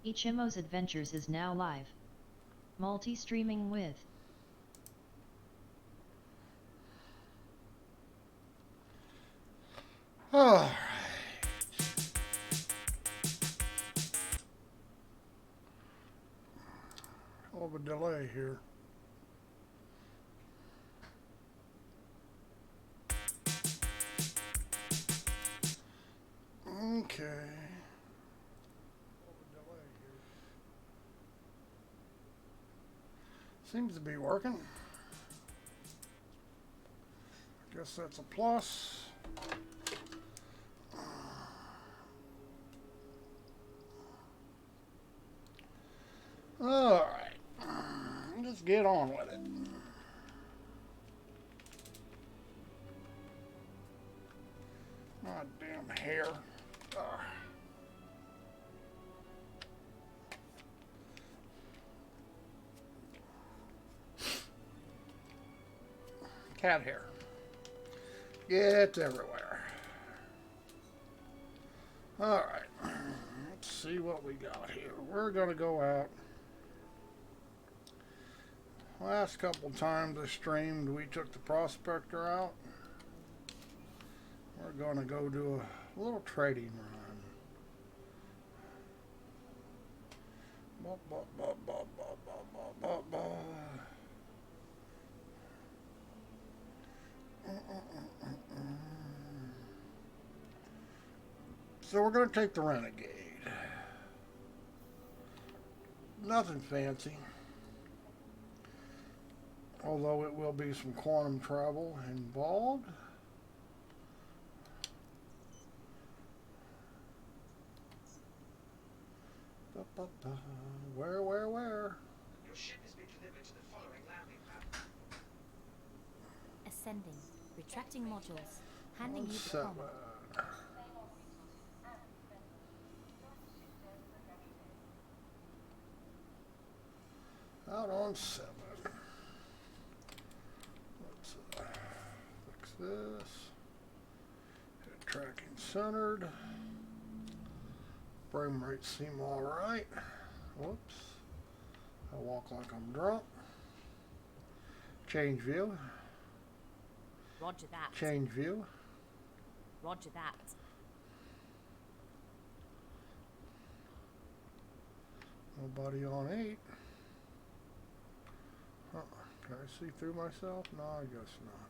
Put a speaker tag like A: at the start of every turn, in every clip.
A: Eychimo's Adventures is now live. Multi-streaming with
B: Oh, hell of a delay here. Okay. Seems to be working. Guess that's a plus. All right. Let's get on with it. God damn hair. Cat hair. It's everywhere. All right. Let's see what we got here. We're going to go out. Last couple times I streamed, we took the prospector out. We're going to go do a little trading run. So we're going to take the Renegade. Nothing fancy. Although it will be some quantum travel involved. Where?
C: Your ship has been delivered to the following landing pad.
D: Ascending. Retracting modules. Handing you the comm.
B: Out on 7. Let's fix this. Head tracking centered. Frame rates seem alright. Whoops. I walk like I'm drunk. Change view.
D: Roger that.
B: Change view.
D: Roger that.
B: Nobody on 8. Can I see through myself? No, I guess not.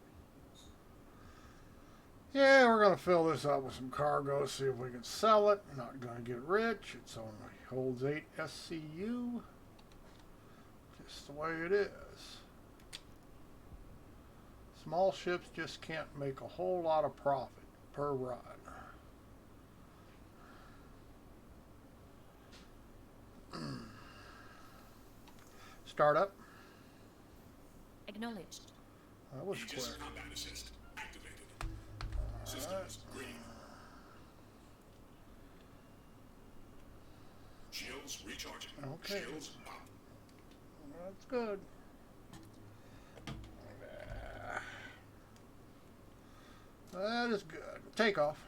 B: Yeah, we're going to fill this up with some cargo, see if we can sell it. Not going to get rich. It's only holds 8 SCU. Just the way it is. Small ships just can't make a whole lot of profit per run. Start up.
D: Acknowledged.
B: That was
C: Aegis
B: quick.
C: combat assist activated. Systems green. Shields recharging.
B: Okay.
C: Shields up.
B: That's good. That is good. Take off.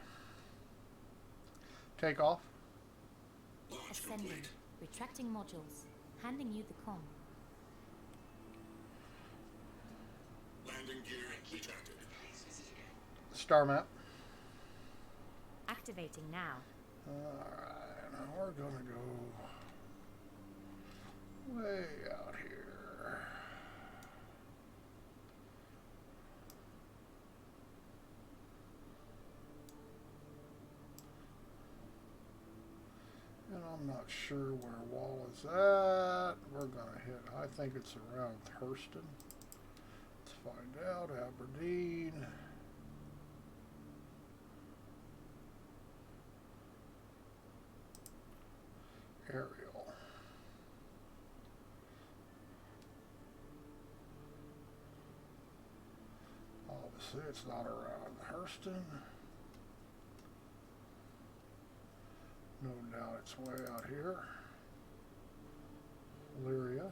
B: Take off.
C: Launch
D: Ascending.
C: complete.
D: Retracting modules. Handing you the comm.
C: Landing gear retracted.
B: Star map.
D: Activating now.
B: Alright, now we're gonna go way out here. And I'm not sure where Wall is at. We're gonna hit, I think it's around Thurston. Let's find out. Aberdeen. Aerial. Obviously, it's not around Hurston. No doubt it's way out here. Lyria.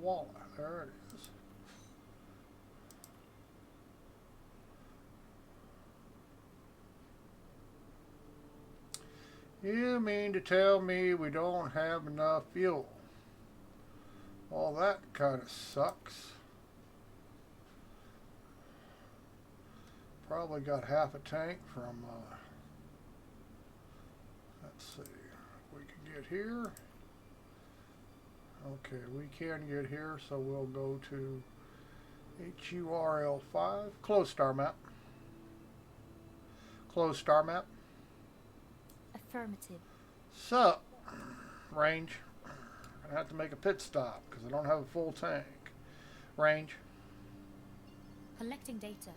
B: Walla. There it is. You mean to tell me we don't have enough fuel? Well, that kind of sucks. Probably got half a tank from, let's see, if we can get here. Okay, we can get here, so we'll go to HURL5, close star map. Close star map.
D: Affirmative.
B: So, range. I have to make a pit stop because I don't have a full tank. Range.
D: Collecting data.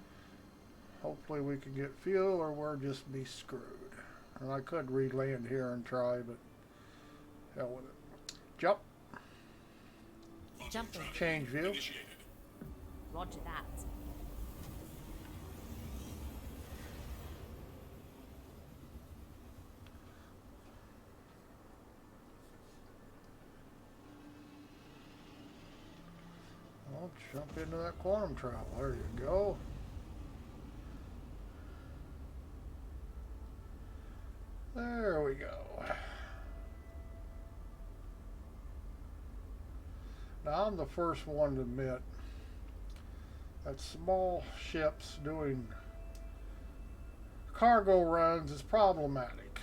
B: Hopefully we can get fuel or we'll just be screwed. And I could re-land here and try, but hell with it. Jump.
D: Jumping.
B: Change view.
C: Initiated.
D: Roger that.
B: I'll jump into that quantum travel. There you go. There we go. Now I'm the first one to admit that small ships doing cargo runs is problematic.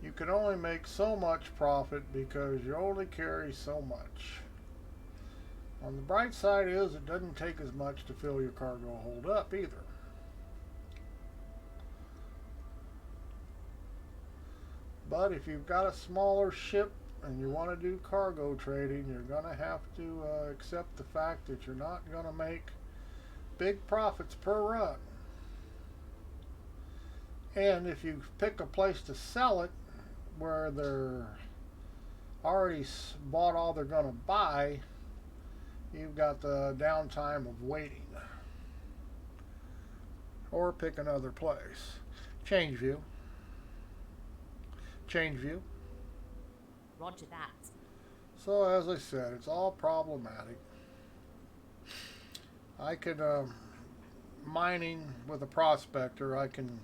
B: You can only make so much profit because you only carry so much. On the bright side is it doesn't take as much to fill your cargo hold up either. But if you've got a smaller ship and you want to do cargo trading, you're going to have to accept the fact that you're not going to make big profits per run. And if you pick a place to sell it where they're already bought all they're going to buy, you've got the downtime of waiting. Or pick another place. Change view. Change view.
D: Roger that.
B: So as I said, it's all problematic. I could, mining with a prospector, I can,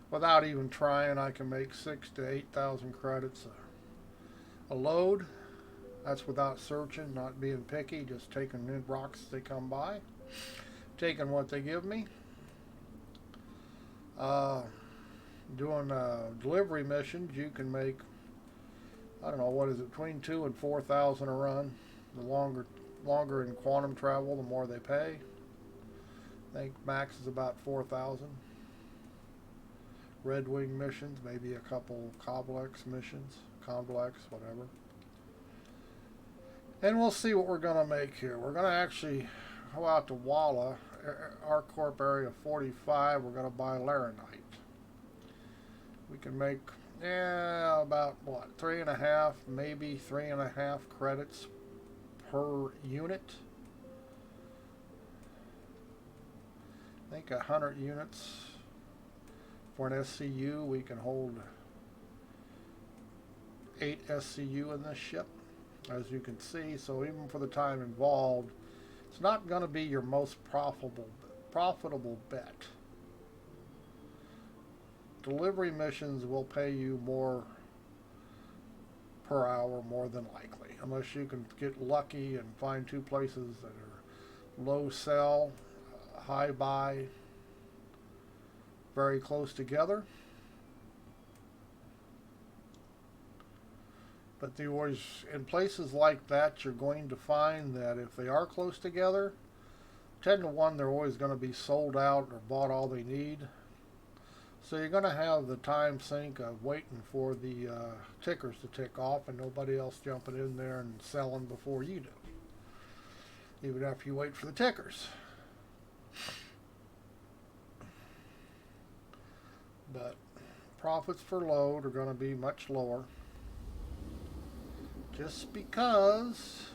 B: without even trying, I can make 6,000 to 8,000 credits a load. That's without searching, not being picky, just taking new rocks as they come by, taking what they give me. Doing delivery missions, you can make, I don't know, what is it, between 2,000 and 4,000 a run. The longer in quantum travel, the more they pay. I think max is about 4,000. Red Wing missions, maybe a couple complex missions, complex, whatever. And we'll see what we're going to make here. We're going to actually go out to Walla, our corp area 45. We're going to buy laranite. We can make, about what, 3.5, maybe 3.5 credits per unit. I think 100 units for an SCU. We can hold 8 SCU in this ship, as you can see. So even for the time involved, it's not going to be your most profitable bet. Delivery missions will pay you more per hour, more than likely, unless you can get lucky and find two places that are low sell, high buy, very close together. But in places like that, you're going to find that if they are close together, 10 to 1, they're always going to be sold out or bought all they need. So you're going to have the time sink of waiting for the tickers to tick off and nobody else jumping in there and selling before you do, even after you wait for the tickers. But profits per load are going to be much lower, just because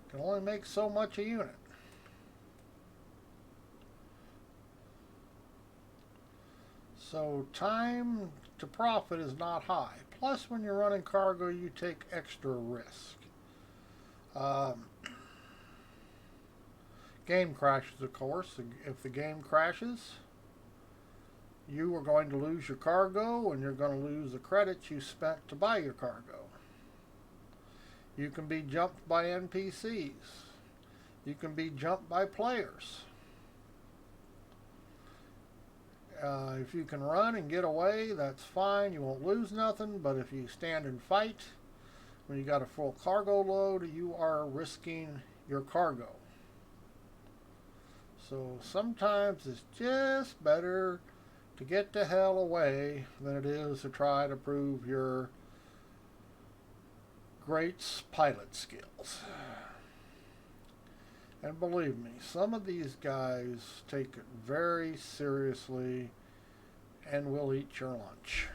B: you can only make so much a unit. So time to profit is not high. Plus, when you're running cargo, you take extra risk. Game crashes, of course. If the game crashes, you are going to lose your cargo, and you're going to lose the credits you spent to buy your cargo. You can be jumped by NPCs. You can be jumped by players. If you can run and get away, that's fine. You won't lose nothing. But if you stand and fight, when you got a full cargo load, you are risking your cargo. So sometimes it's just better to get the hell away than it is to try to prove your great pilot skills. And believe me, some of these guys take it very seriously and will eat your lunch.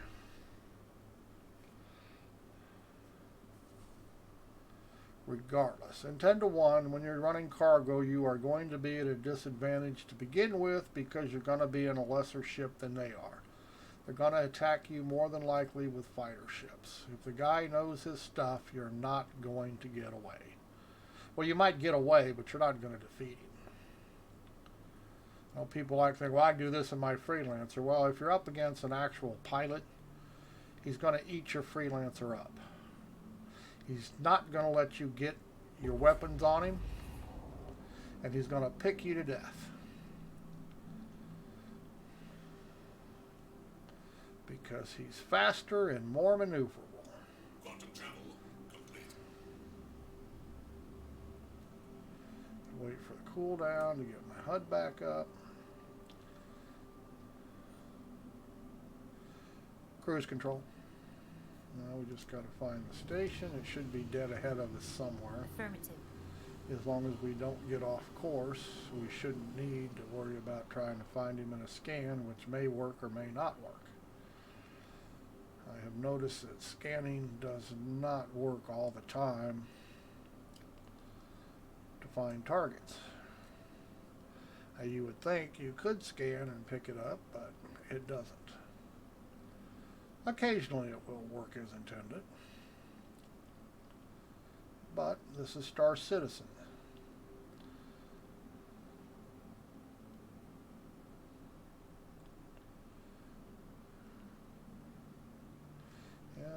B: Regardless, and 10 to 1, when you're running cargo, you are going to be at a disadvantage to begin with because you're going to be in a lesser ship than they are. They're going to attack you more than likely with fighter ships. If the guy knows his stuff, you're not going to get away. Well, you might get away, but you're not going to defeat him. You know, people like to think, well, I do this in my freelancer. Well, if you're up against an actual pilot, he's going to eat your freelancer up. He's not going to let you get your weapons on him, and he's going to pick you to death. Because he's faster and more maneuverable.
C: Quantum travel complete.
B: Wait for the cooldown to get my HUD back up. Cruise control. Now we just got to find the station. It should be dead ahead of us somewhere.
D: Affirmative.
B: As long as we don't get off course, we shouldn't need to worry about trying to find him in a scan, which may work or may not work. I have noticed that scanning does not work all the time to find targets. Now, you would think you could scan and pick it up, but it doesn't. Occasionally it will work as intended. But this is Star Citizen.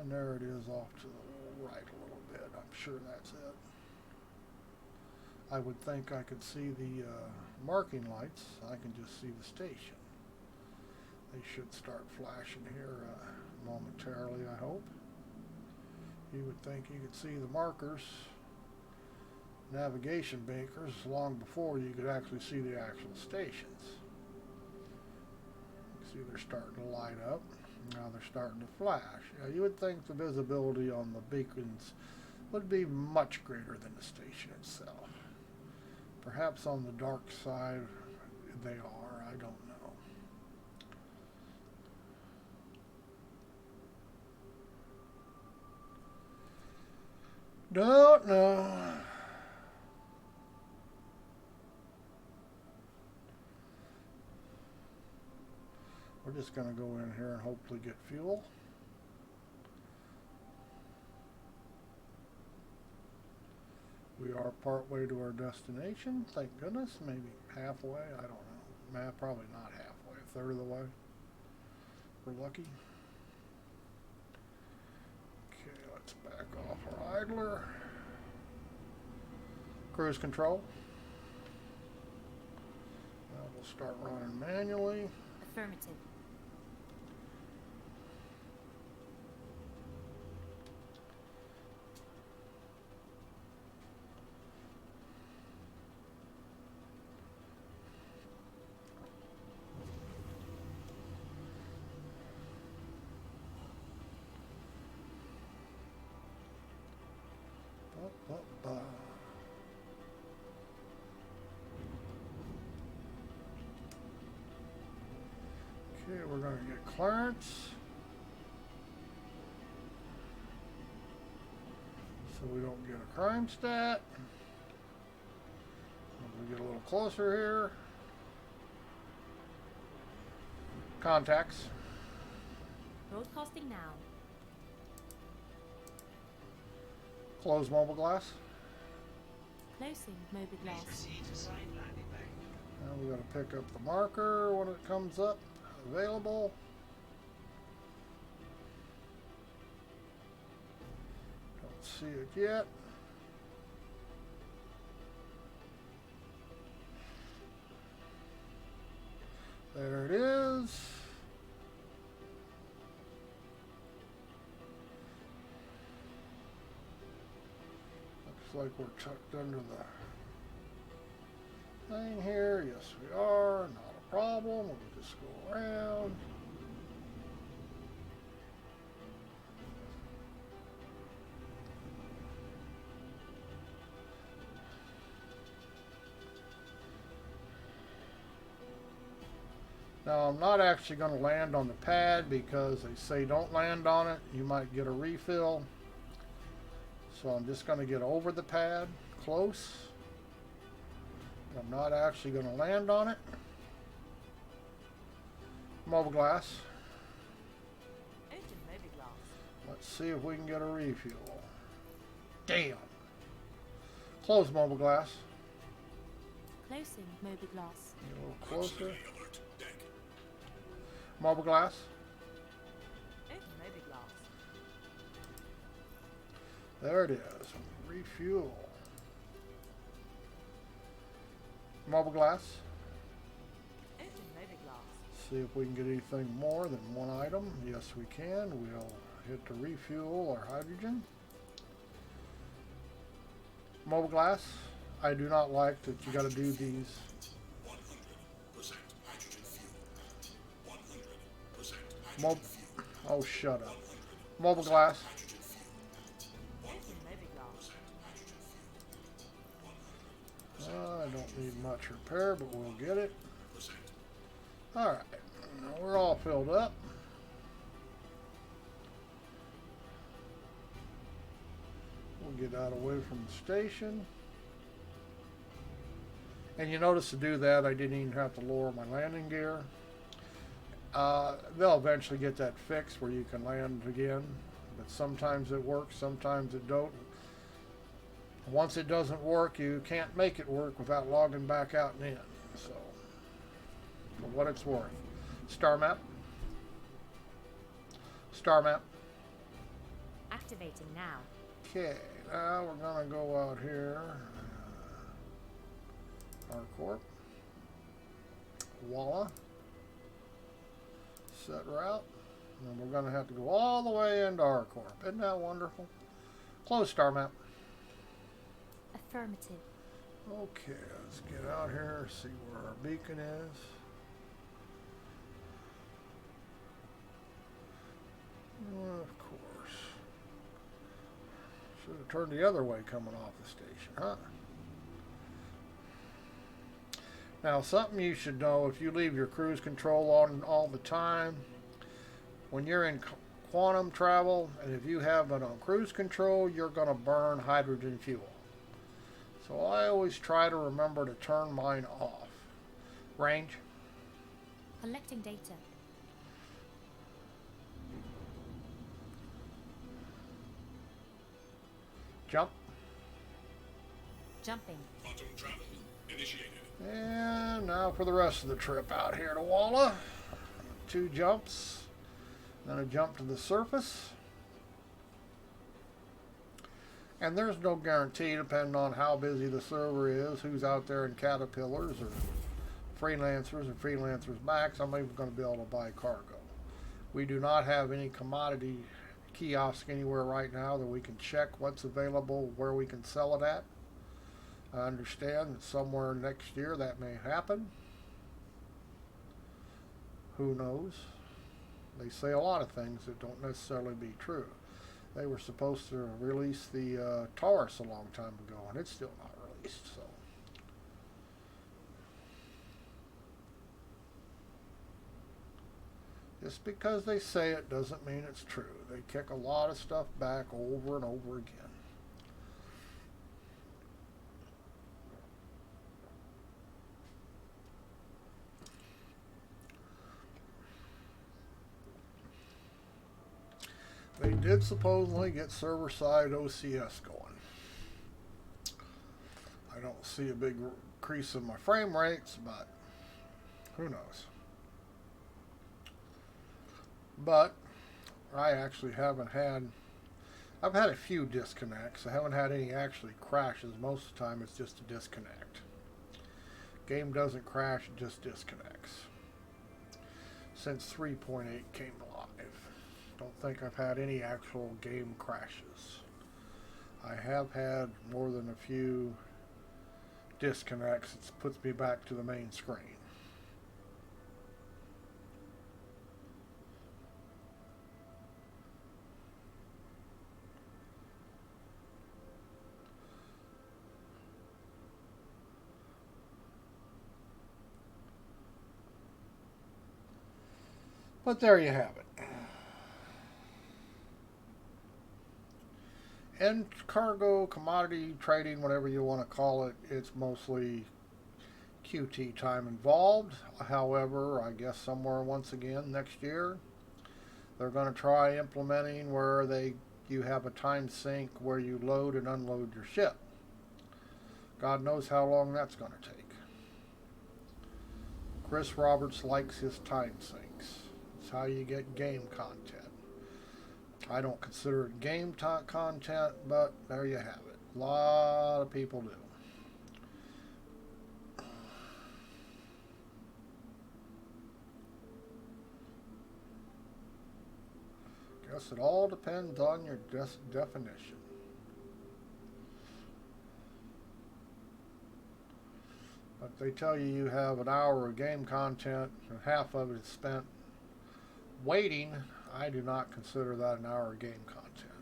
B: And there it is off to the right a little bit. I'm sure that's it. I would think I could see the marking lights. I can just see the station. They should start flashing here momentarily, I hope. You would think you could see the markers, navigation beacons, long before you could actually see the actual stations. You see they're starting to light up. Now they're starting to flash. You would think the visibility on the beacons would be much greater than the station itself. Perhaps on the dark side they are, I don't know. Don't know. We're just going to go in here and hopefully get fuel. We are partway to our destination, thank goodness. Maybe halfway, I don't know. Probably not halfway, a third of the way. We're lucky. Okay, let's back off our idler. Cruise control. Now we'll start running manually.
D: Affirmative.
B: Okay, we're going to get clearance. So we don't get a crime stat. As we get a little closer here. Contacts.
D: Broadcasting now.
B: Close mobile glass.
D: Closing mobiglass.
B: Now we got to pick up the marker when it comes up. available. Don't see it yet. There it is. Looks like we're tucked under the thing here. Yes, we are. Not a problem. We'll just go around. Now, I'm not actually going to land on the pad because they say don't land on it. You might get a refill. So I'm just going to get over the pad, close. I'm not actually going to land on it. Mobile glass. Let's see if we can get a refuel. Damn. Close mobile glass.
D: Closing Moby glass.
B: A little closer.
C: Alert. Deck.
B: Mobile glass.
D: Moby glass.
B: There it is. Refuel. Mobile glass.
D: Moby glass.
B: See if we can get anything more than one item. Yes, we can. We'll hit the refuel or hydrogen. Mobile glass. I do not like that you got to do these.
C: 100% hydrogen fuel. 100%
B: Mob
C: hydrogen fuel.
B: oh, shut up. Mobile glass.
C: Hydrogen fuel.
D: Moby glass.
B: I don't need much repair, but we'll get it. Alright. We're all filled up. We'll get out away from the station. And you notice to do that, I didn't even have to lower my landing gear. They'll eventually get that fixed where you can land again. But sometimes it works, sometimes it don't. Once it doesn't work, you can't make it work without logging back out and in. So, for what it's worth. Star map. Star map.
D: Activating now.
B: Okay, now we're going to go out here. Our corp. Walla. Set route. And we're going to have to go all the way into our corp. Isn't that wonderful? Close star map.
D: Affirmative.
B: Okay, let's get out here, see where our beacon is. Of course. Should have turned the other way coming off the station, huh? Now, something you should know, if you leave your cruise control on all the time, when you're in quantum travel, and if you have it on cruise control, you're going to burn hydrogen fuel. So I always try to remember to turn mine off. Range.
D: Collecting data.
B: Jump.
D: Jumping.
C: Quantum travel initiated.
B: And now for the rest of the trip out here to Walla. 2 jumps. Then a jump to the surface. And there's no guarantee, depending on how busy the server is, who's out there in Caterpillars or Freelancers or Freelancers Max. I'm even going to be able to buy cargo. We do not have any commodity kiosk anywhere right now that we can check what's available, where we can sell it at. I understand that somewhere next year that may happen. Who knows? They say a lot of things that don't necessarily be true. They were supposed to release the Taurus a long time ago, and it's still not released. So, just because they say it doesn't mean it's true. They kick a lot of stuff back over and over again. They did supposedly get server-side OCS going. I don't see a big increase in my frame rates, but who knows? But I actually haven't had. I've had a few disconnects. I haven't had any actually crashes. Most of the time, it's just a disconnect. Game doesn't crash; it just disconnects. Since 3.8 came live, don't think I've had any actual game crashes. I have had more than a few disconnects. It puts me back to the main screen. But there you have it. And cargo, commodity trading, whatever you want to call it, it's mostly QT time involved. However, I guess somewhere once again next year, they're going to try implementing where you have a time sink where you load and unload your ship. God knows how long that's going to take. Chris Roberts likes his time sinks. It's how you get game content. I don't consider it game content, but there you have it. A lot of people do. Guess it all depends on your definition. But they tell you have an hour of game content and half of it is spent waiting. I do not consider that an hour of game content.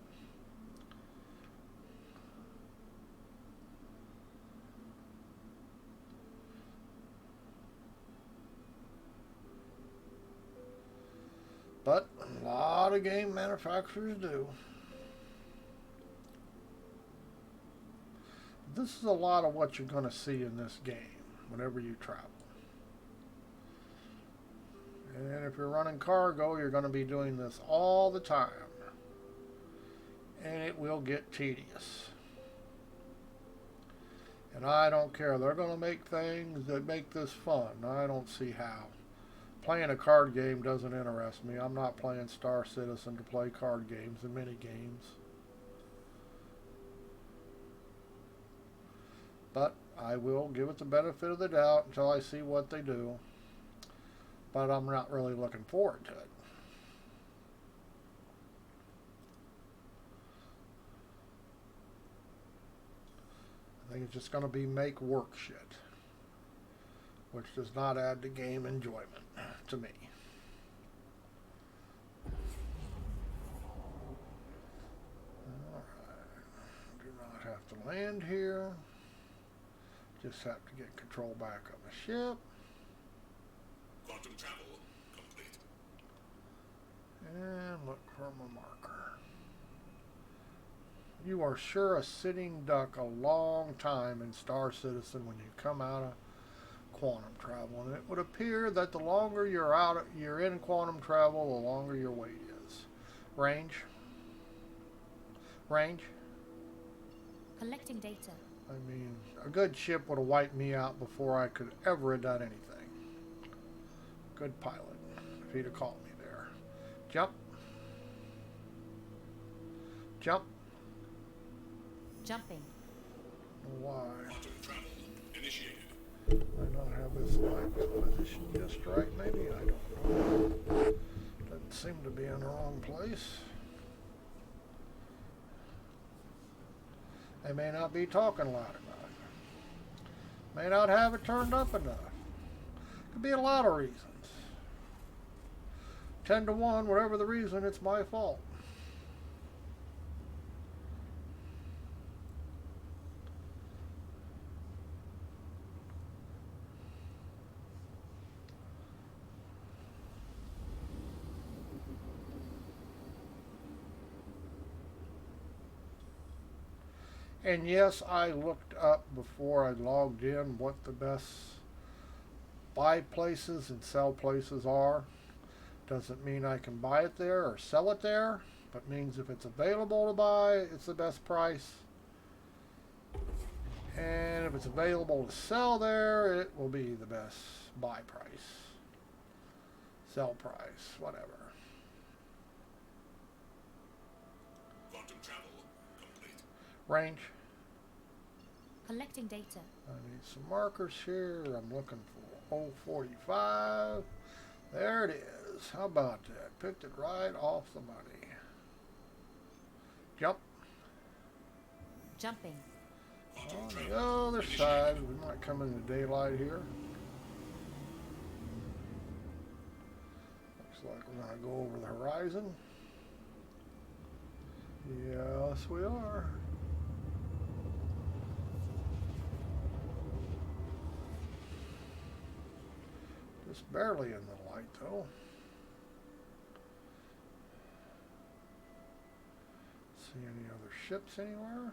B: But a lot of game manufacturers do. This is a lot of what you're going to see in this game whenever you travel. And if you're running cargo, you're going to be doing this all the time. And it will get tedious. And I don't care. They're going to make things that make this fun. I don't see how. Playing a card game doesn't interest me. I'm not playing Star Citizen to play card games and mini games. But I will give it the benefit of the doubt until I see what they do. But I'm not really looking forward to it. I think it's just going to be make work shit, which does not add to game enjoyment to me. Alright, do not have to land here. Just have to get control back of the ship.
C: Quantum travel complete.
B: And look for my marker. You are sure a sitting duck a long time in Star Citizen when you come out of quantum travel. And it would appear that the longer you're in quantum travel, the longer your wait is. Range.
D: Collecting data.
B: I mean, a good ship would have wiped me out before I could ever have done anything. Good pilot, if he'd have caught me there. Jump.
D: Jumping.
B: Why?
C: Quantum travel initiated.
B: I not have this mic position just right? Maybe, I don't know. Doesn't seem to be in the wrong place. They may not be talking loud enough. May not have it turned up enough. Could be a lot of reasons. 10 to 1, whatever the reason, it's my fault. And yes, I looked up before I logged in what the best buy places and sell places are. Doesn't mean I can buy it there or sell it there, but means if it's available to buy, it's the best price. And if it's available to sell there, it will be the best buy price, sell price, whatever. Range.
D: Collecting data.
B: I need some markers here. I'm looking for 045. There it is. How about that? Picked it right off the money. Jump.
D: Jumping.
B: On the other side. We might come into daylight here. Looks like we're going to go over the horizon. Yes, we are. Just barely in the light, though. See any other ships anywhere?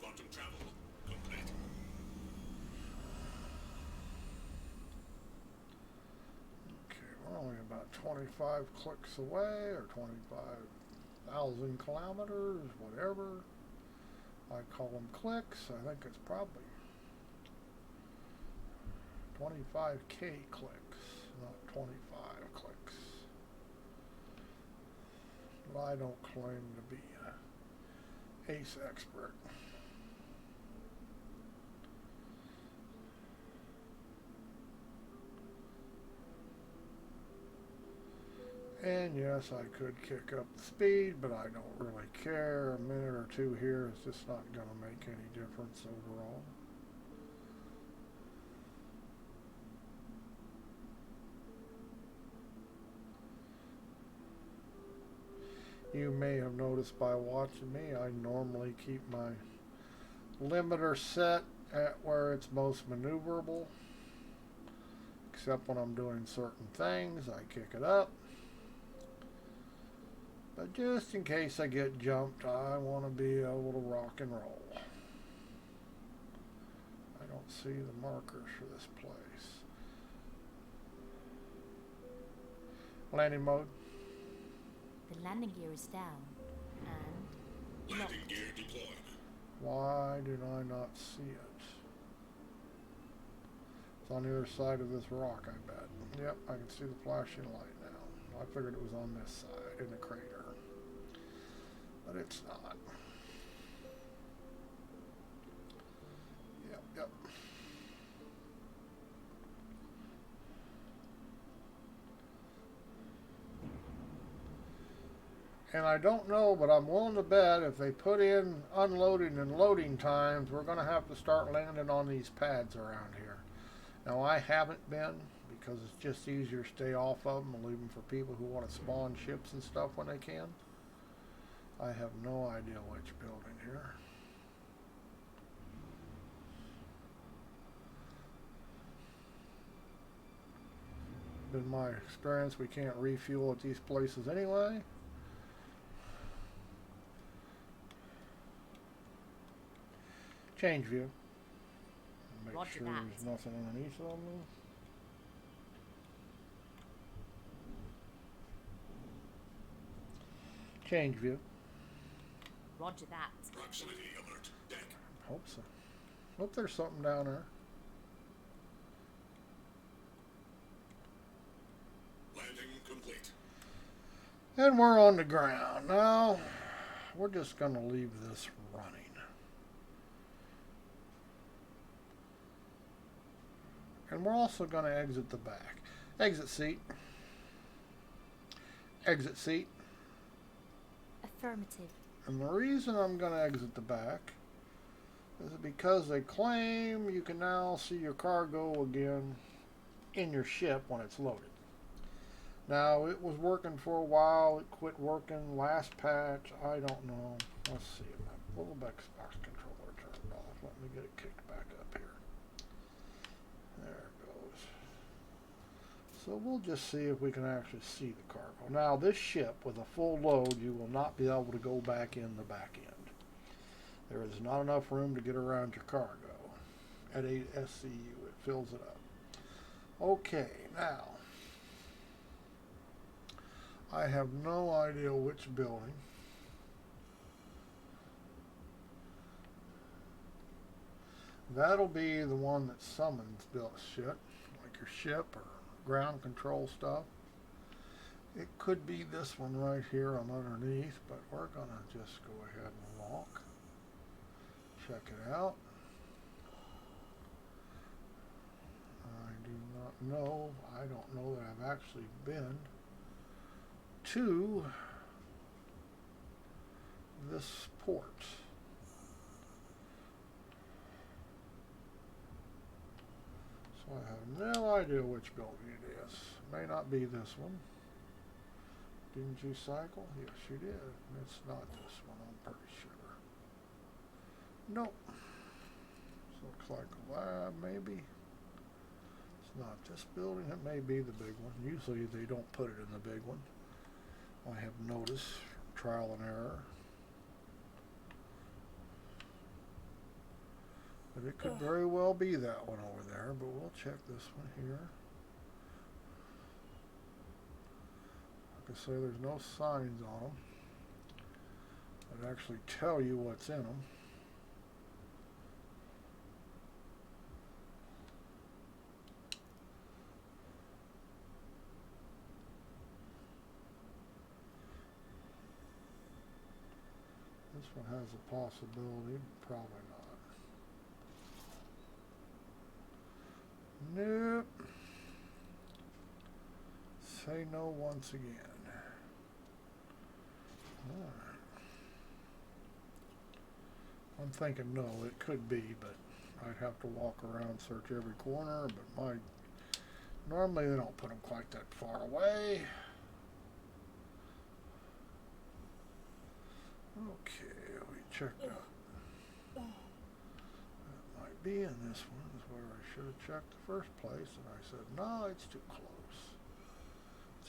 C: Quantum travel complete.
B: Okay, we're only about 25 clicks away, or 25,000 kilometers, whatever. I call them clicks. I think it's probably 25K clicks, not 25 clicks. But I don't claim to be an ace expert. And yes, I could kick up the speed, but I don't really care. A minute or two here is just not going to make any difference overall. You may have noticed by watching me, I normally keep my limiter set at where it's most maneuverable. Except when I'm doing certain things, I kick it up. But just in case I get jumped, I want to be able to rock and roll. I don't see the markers for this place. Landing mode.
D: The landing gear is down. And
C: Landing
D: locked.
C: gear deployed.
B: Why did I not see it? It's on the other side of this rock, I bet. Yep, I can see the flashing light now. I figured it was on this side in the crater. But it's not. Yep. And I don't know, but I'm willing to bet if they put in unloading and loading times, we're going to have to start landing on these pads around here. Now, I haven't been, because it's just easier to stay off of them and leave them for people who want to spawn ships and stuff when they can. I have no idea which building here. Been my experience, we can't refuel at these places anyway. Change view. Make
D: Roger
B: sure
D: that.
B: there's nothing underneath of me. Change view.
D: Roger that.
C: Proximity alert. Deck.
B: Hope so. Hope there's something down there.
C: Landing complete.
B: And we're on the ground. Now, we're just going to leave this running. And we're also going to exit the back. Exit seat. Exit seat.
D: Affirmative.
B: And the reason I'm going to exit the back is because they claim you can now see your cargo again in your ship when it's loaded. Now, it was working for a while. It quit working last patch. I don't know. Let's see. My little Xbox controller turned off. Let me get it kicked back up here. There it goes. So we'll just see if we can actually see the cargo. Now, this ship, with a full load, you will not be able to go back in the back end. There is not enough room to get around your cargo. At 8 SCU, it fills it up. Okay, now, I have no idea which building. That'll be the one that summons built shit, like your ship or ground control stuff. It could be this one right here on underneath, but we're going to just go ahead and walk. Check it out. I do not know. I don't know that I've actually been to this port. So I have no idea which building it is. May not be this one. Didn't you cycle? Yes, you did. It's not this one, I'm pretty sure. Nope. Looks like maybe. It's not this building. It may be the big one. Usually they don't put it in the big one. I have noticed from trial and error. But it could very well be that one over there, but we'll check this one here. Like I say, there's no signs on them that actually tell you what's in them. This one has a possibility, probably not. Nope. Say no once again. Alright. I'm thinking no, it could be, but I'd have to walk around, search every corner, but normally they don't put them quite that far away. Okay, we checked out. That might be in this one, is where I should have checked the first place, and I said, no, it's too close.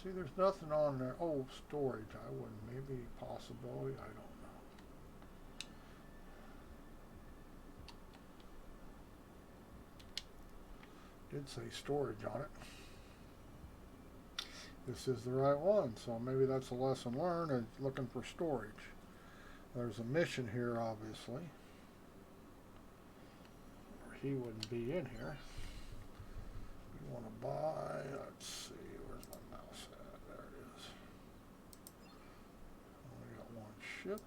B: See, there's nothing on there. Oh, storage. I wouldn't. Maybe possibility. I don't know. Did say storage on it. This is the right one, so maybe that's a lesson learned, is looking for storage. There's a mission here, obviously. Or he wouldn't be in here. We want to buy, let's see, where's my mouse at? There it is. Only got one ship.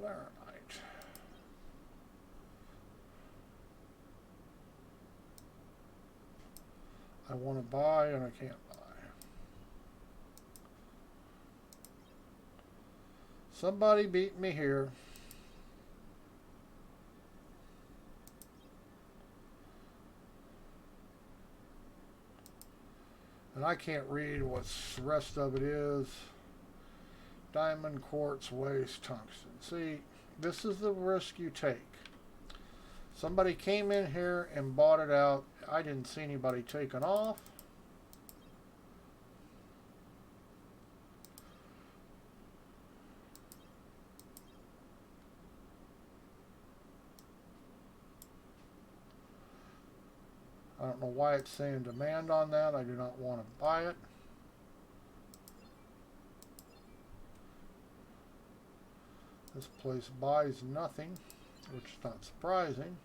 B: Laranite. I want to buy and I can't buy. Somebody beat me here. And I can't read what the rest of it is. Diamond, quartz, waste, tungsten. See, this is the risk you take. Somebody came in here and bought it out. I didn't see anybody taking off. I don't know why it's saying demand on that. I do not want to buy it. This place buys nothing, which is not surprising.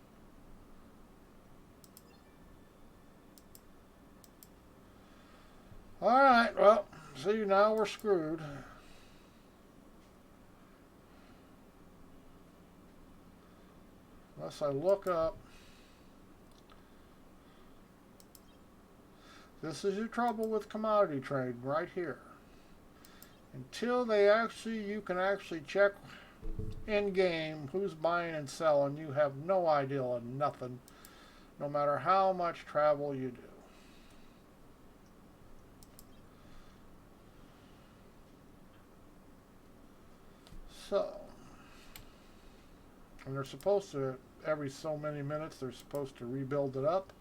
B: Alright, well, see, now we're screwed. Unless I look up. This is your trouble with commodity trade right here. Until you can actually check in game who's buying and selling, you have no idea of nothing, no matter how much travel you do. So, and they're supposed to, every so many minutes, they're supposed to rebuild it up.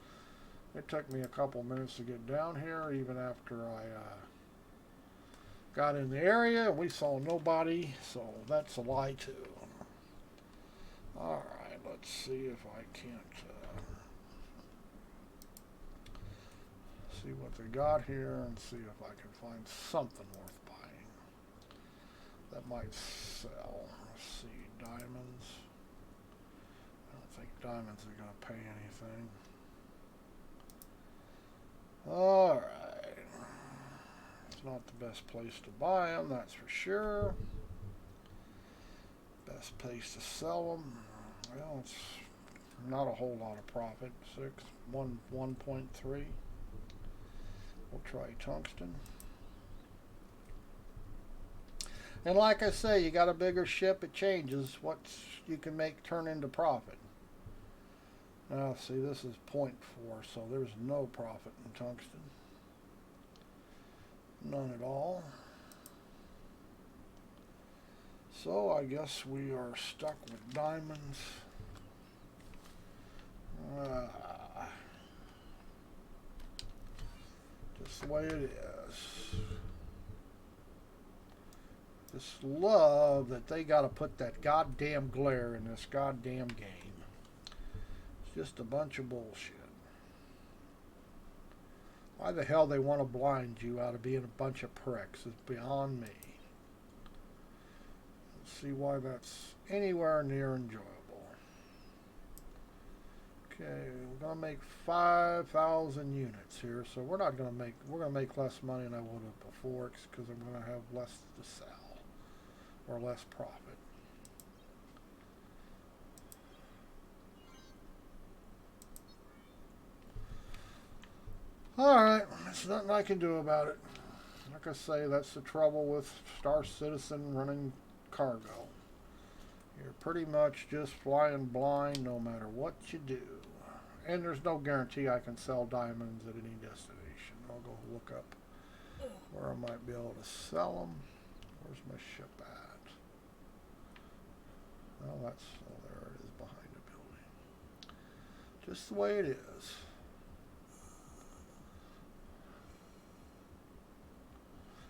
B: It took me a couple minutes to get down here, even after I got in the area. We saw nobody, so that's a lie too. Alright, let's see if I can't see what they got here and see if I can find something worth buying that might sell. Let's see, diamonds. I don't think diamonds are going to pay anything. Alright. It's not the best place to buy them, that's for sure. Best place to sell them. Well, it's not a whole lot of profit. 1.3. We'll try tungsten. And like I say, you got a bigger ship, it changes what you can make turn into profit. Now, see, this is 0.4, so there's no profit in tungsten. None at all. So I guess we are stuck with diamonds. Just the way it is. Just love that they got to put that goddamn glare in this goddamn game. It's just a bunch of bullshit. Why the hell they want to blind you out of being a bunch of pricks is beyond me. Let's see why that's anywhere near enjoyable. Okay, we're gonna make 5,000 units here, so we're gonna make less money than I would have before because I'm gonna have less to sell or less profit. Alright, there's nothing I can do about it. Like I say, that's the trouble with Star Citizen running cargo. You're pretty much just flying blind no matter what you do. And there's no guarantee I can sell diamonds at any destination. I'll go look up where I might be able to sell them. Where's my ship at? Well, there it is behind the building. Just the way it is.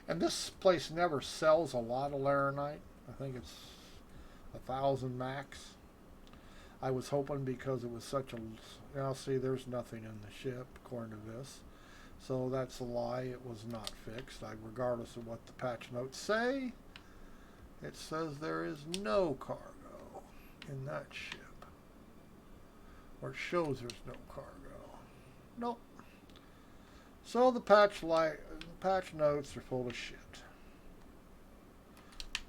B: And this place never sells a lot of laranite. I think it's 1,000 max. I was hoping because it was such a... Now see, there's nothing in the ship according to this. So that's a lie. It was not fixed. Regardless of what the patch notes say, it says there is no cargo in that ship. Or it shows there's no cargo. Nope. So the patch notes are full of shit.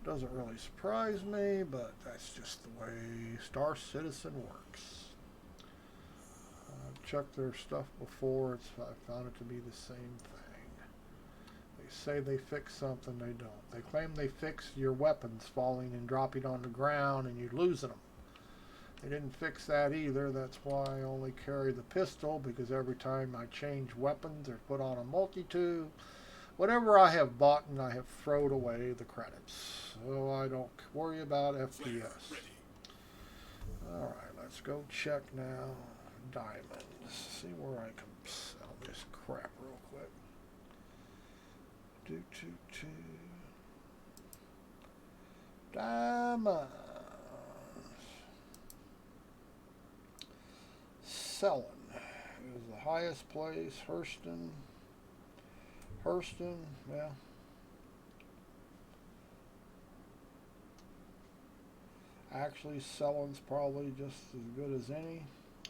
B: Doesn't really surprise me, but that's just the way Star Citizen works. I've checked their stuff before. I found it to be the same thing. They say they fix something, they don't. They claim they fix your weapons falling and dropping on the ground and you losing them. They didn't fix that either. That's why I only carry the pistol, because every time I change weapons or put on a multi-tool, whatever I have bought, and I have thrown away the credits. So I don't worry about FPS. Alright, let's go check now. Diamonds. See where I can sell this crap real quick. Diamonds. Selling is the highest place. Hurston, yeah. Actually, selling's probably just as good as any.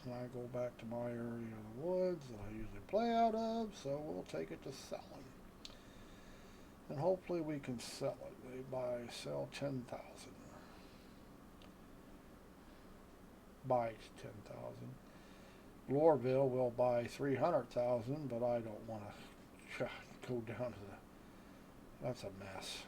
B: And I go back to my area of the woods that I usually play out of, so we'll take it to selling. And hopefully we can sell it. They sell 10,000. Buy 10,000. Lorville will buy 300,000, but I don't want to go down to that's a mess.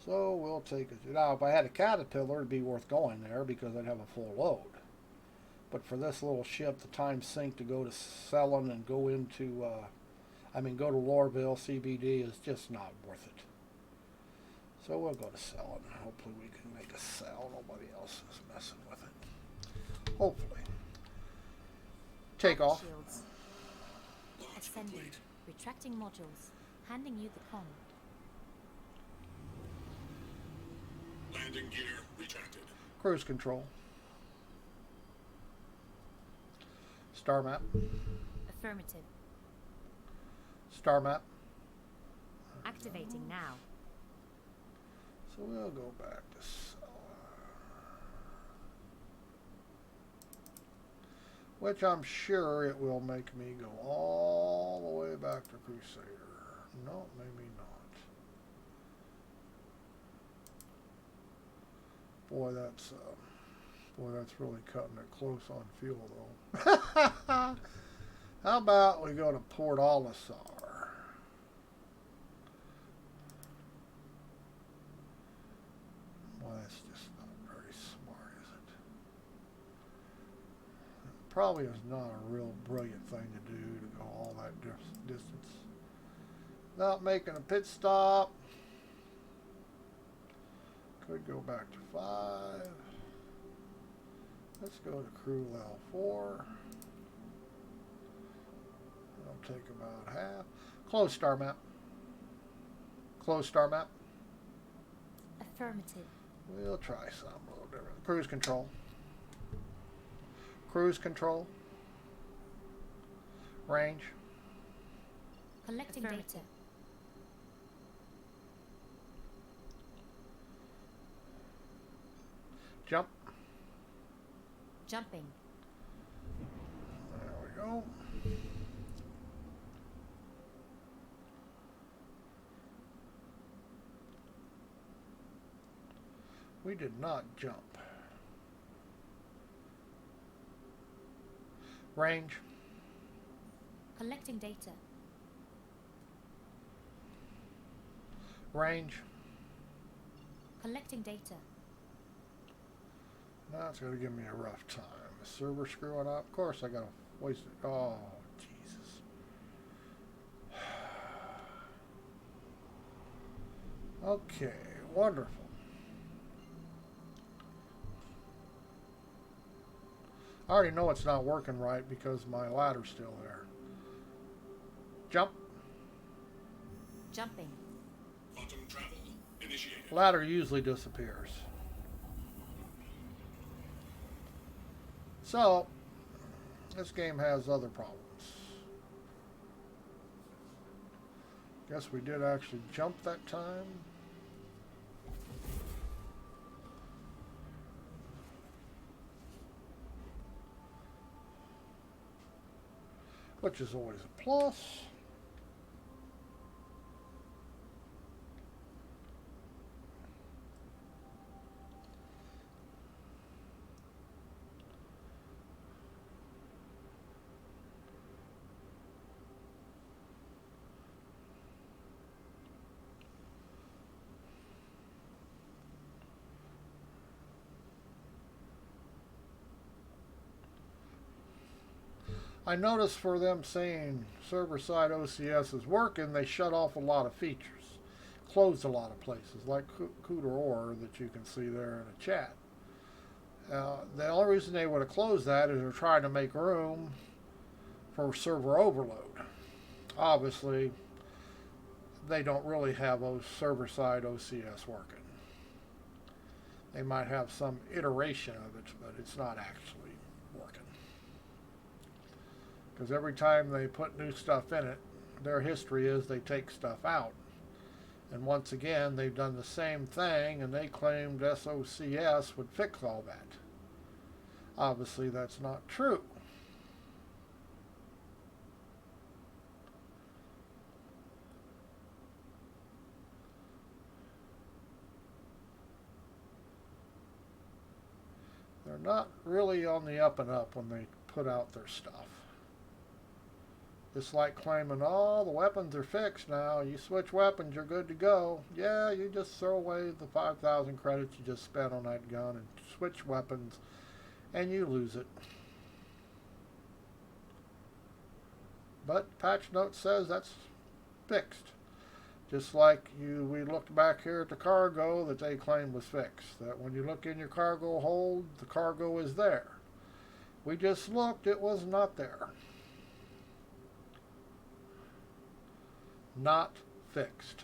B: So we'll take it. Now, if I had a Caterpillar, it'd be worth going there because I'd have a full load. But for this little ship, the time sink to go to Selling and go into, go to Lorville CBD is just not worth it. So we'll go to Selling. Hopefully we can make a sell. Nobody else is messing with it. Hopefully. Take off.
D: Shields. Ascending. Retracting modules. Handing you the comm.
C: Landing gear retracted.
B: Cruise control. Star map.
D: Affirmative.
B: Star map.
D: Activating now.
B: So we'll go back to which I'm sure it will make me go all back to Crusader. No, maybe not. Boy, that's really cutting it close on fuel, though. How about we go to Port Olisar? Well, that's just not very smart, is it? It probably is not a real brilliant thing to do to go all that distance without making a pit stop. Could go back to 5. Let's go to crew level 4. It'll take about half. Close star map. Close star map.
D: Affirmative.
B: We'll try something a little different. Cruise control. Cruise control. Range.
D: Collecting data.
B: Jump.
D: Jumping.
B: There we go. We did not jump. Range.
D: Collecting data.
B: Range.
D: Collecting data.
B: Now it's going to give me a rough time. The server screwing up. Of course I got to waste it. Oh, Jesus. Okay, wonderful. I already know it's not working right because my ladder's still there. Jump.
D: Jumping.
C: Quantum travel initiated.
B: Ladder usually disappears. So, this game has other problems. Guess we did actually jump that time. Which is always a plus. I noticed for them saying server-side OCS is working, they shut off a lot of features. Closed a lot of places, like Cooter Ore that you can see there in the chat. The only reason they would have closed that is they're trying to make room for server overload. Obviously, they don't really have those server-side OCS working. They might have some iteration of it, but it's not actually working. Because every time they put new stuff in it, their history is they take stuff out. And once again, they've done the same thing, and they claimed SOCS would fix all that. Obviously, that's not true. They're not really on the up and up when they put out their stuff. It's like claiming, oh, the weapons are fixed now. You switch weapons, you're good to go. Yeah, you just throw away the 5,000 credits you just spent on that gun and switch weapons, and you lose it. But patch note says that's fixed. Just like we looked back here at the cargo that they claimed was fixed. That when you look in your cargo hold, the cargo is there. We just looked, it was not there. Not fixed.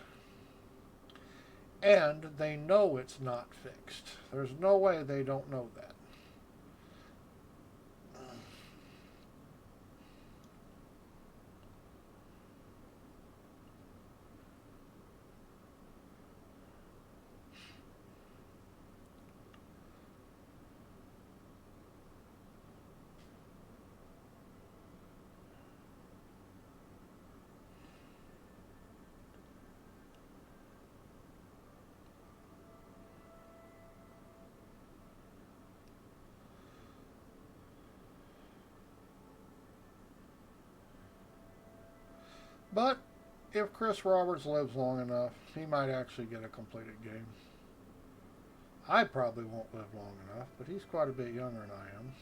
B: And they know it's not fixed. There's no way they don't know that. But if Chris Roberts lives long enough, he might actually get a completed game. I probably won't live long enough, but he's quite a bit younger than I am.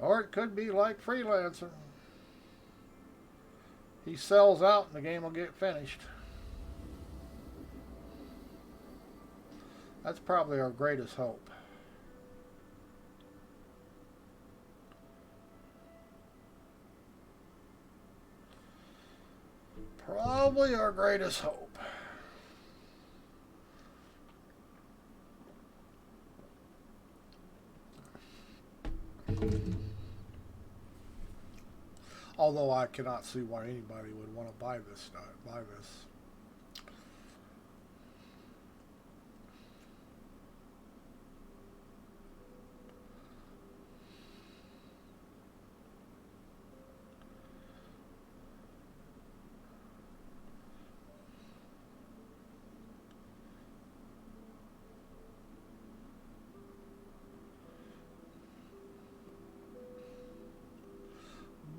B: Or it could be like Freelancer. He sells out and the game will get finished. That's probably our greatest hope. Probably our greatest hope. Although I cannot see why anybody would want to buy this.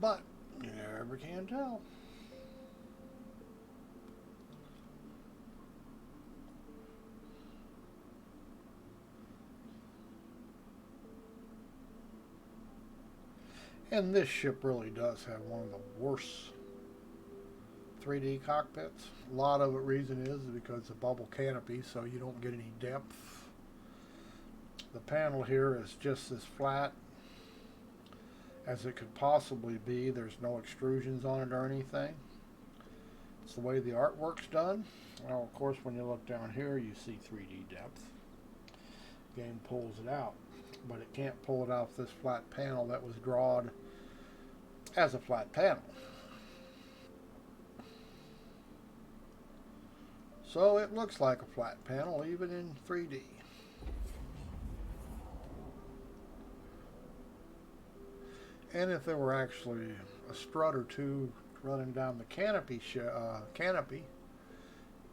B: But you never can tell. And this ship really does have one of the worst 3D cockpits. A lot of the reason is because it's a bubble canopy, so you don't get any depth. The panel here is just as flat as it could possibly be. There's no extrusions on it or anything. It's the way the artwork's done. Well, of course, when you look down here, you see 3D depth. Game pulls it out, but it can't pull it off this flat panel that was drawn as a flat panel. So it looks like a flat panel even in 3D. And if there were actually a strut or two running down the canopy,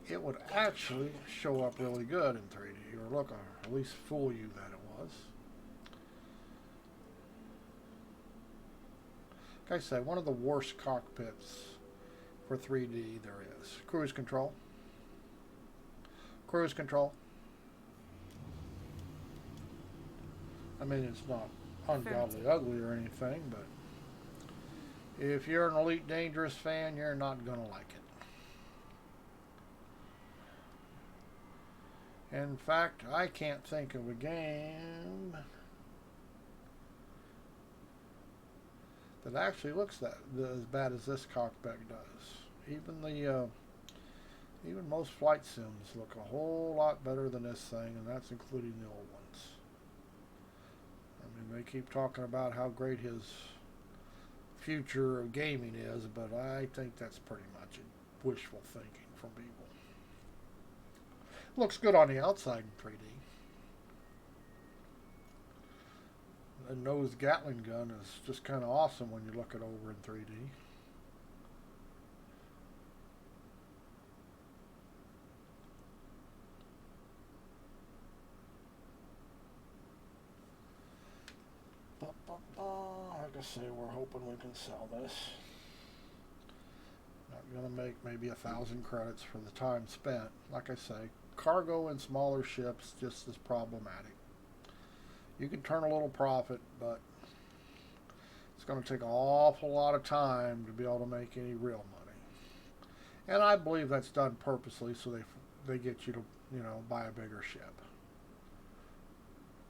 B: it would actually show up really good in 3D, or look, or at least fool you that it was. Like I say, one of the worst cockpits for 3D there is. Cruise control. Cruise control. I mean, it's not ungodly ugly or anything, but if you're an Elite Dangerous fan, you're not going to like it. In fact, I can't think of a game that actually looks that as bad as this cockpit does. Even most flight sims look a whole lot better than this thing, and that's including the old ones. I mean, they keep talking about how great his future of gaming is, but I think that's pretty much wishful thinking from people. Looks good on the outside in 3D. The nose Gatling gun is just kind of awesome when you look it over in 3D. Like I say, we're hoping we can sell this. Not going to make maybe 1,000 credits for the time spent. Like I say, cargo and smaller ships just as problematic. You can turn a little profit, but it's going to take an awful lot of time to be able to make any real money. And I believe that's done purposely so they get you to, buy a bigger ship.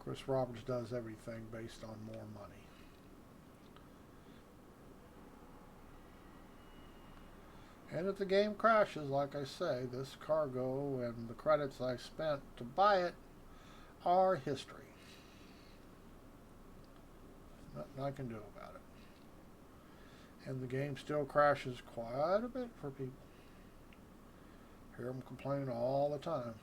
B: Chris Roberts does everything based on more money. And if the game crashes, like I say, this cargo and the credits I spent to buy it are history. Nothing I can do about it. And the game still crashes quite a bit for people. Hear them complain all the time.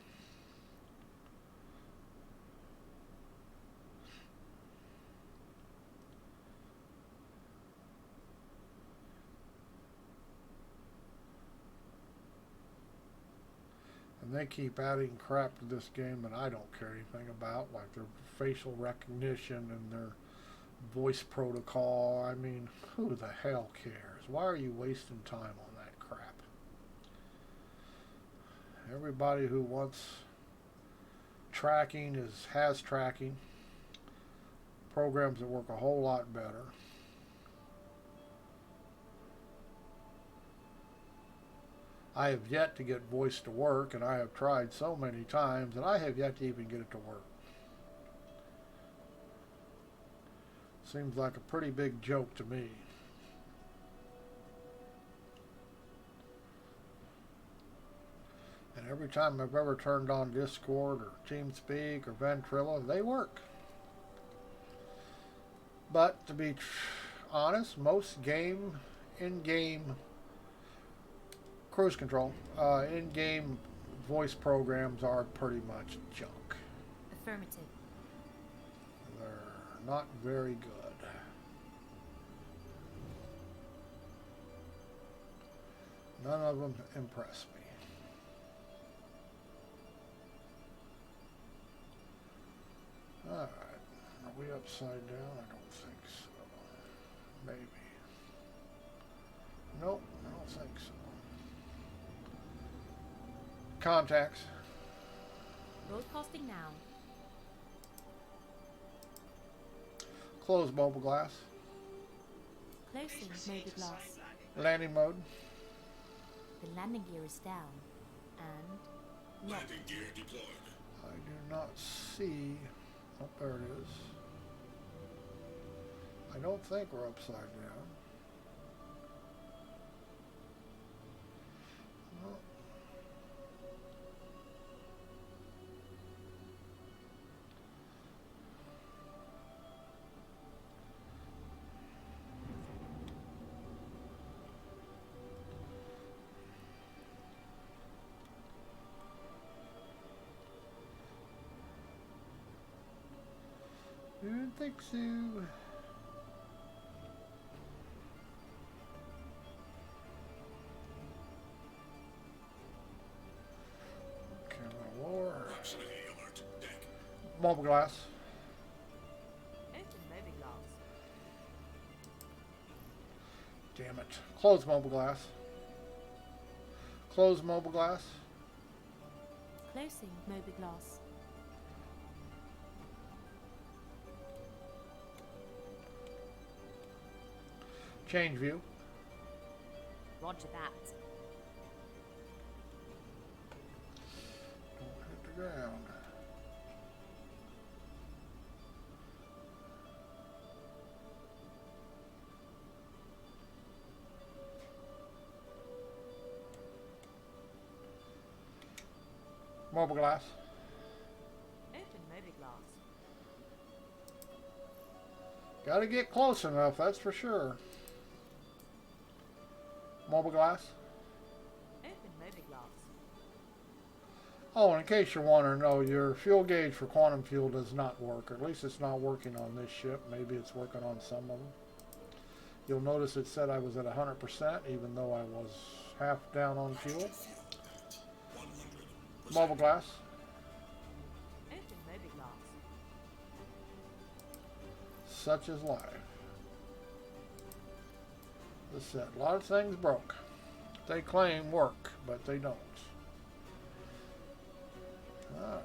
B: And they keep adding crap to this game that I don't care anything about, like their facial recognition and their voice protocol. I mean, who the hell cares? Why are you wasting time on that crap? Everybody who wants tracking has tracking. Programs that work a whole lot better. I have yet to get voice to work, and I have tried so many times, and I have yet to even get it to work. Seems like a pretty big joke to me. And every time I've ever turned on Discord or TeamSpeak or Ventrilo, they work. But to be honest, most in-game cruise control, in-game voice programs are pretty much junk.
D: Affirmative.
B: They're not very good. None of them impress me. Alright. Are we upside down? I don't think so. Maybe. Nope, I don't think so. Contacts.
D: Broadcasting now.
B: Close mobile glass.
D: Closing motor glass.
B: Landing mode.
D: The landing gear is down. And locked.
C: Landing gear deployed.
B: I do not see. Oh, there it is. I don't think we're upside down. No. Didn't think so. Camera lower.
C: Proximity alert. Deck.
B: Mobile glass.
D: Open motor glass.
B: Damn it. Close mobile glass. Close mobile glass.
D: Closing motor glass.
B: Change view.
D: Roger that.
B: Don't hit the ground. Mobile glass.
D: Open motor glass.
B: Gotta get close enough, that's for sure. Mobile glass.
D: Open motor glass.
B: Oh, and in case you're wondering, no, your fuel gauge for quantum fuel does not work. Or at least it's not working on this ship. Maybe it's working on some of them. You'll notice it said I was at 100%, even though I was half down on fuel.
C: 100%.
B: Mobile glass.
D: Open motor glass.
B: Such is life. This said, a lot of things broke. They claim work, but they don't. Alright.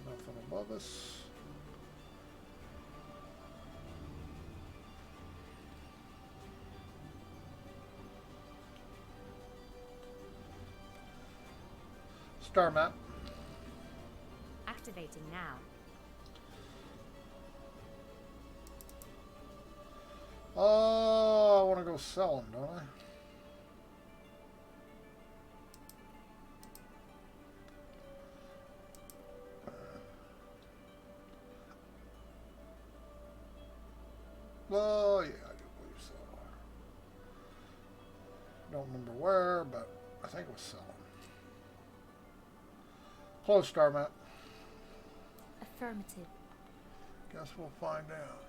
B: Nothing above us. Star map.
D: Activating now.
B: Oh, I want to go sell them, don't I? Well, yeah, I do believe so. Don't remember where, but I think it was selling. Close star map.
D: Affirmative.
B: Guess we'll find out.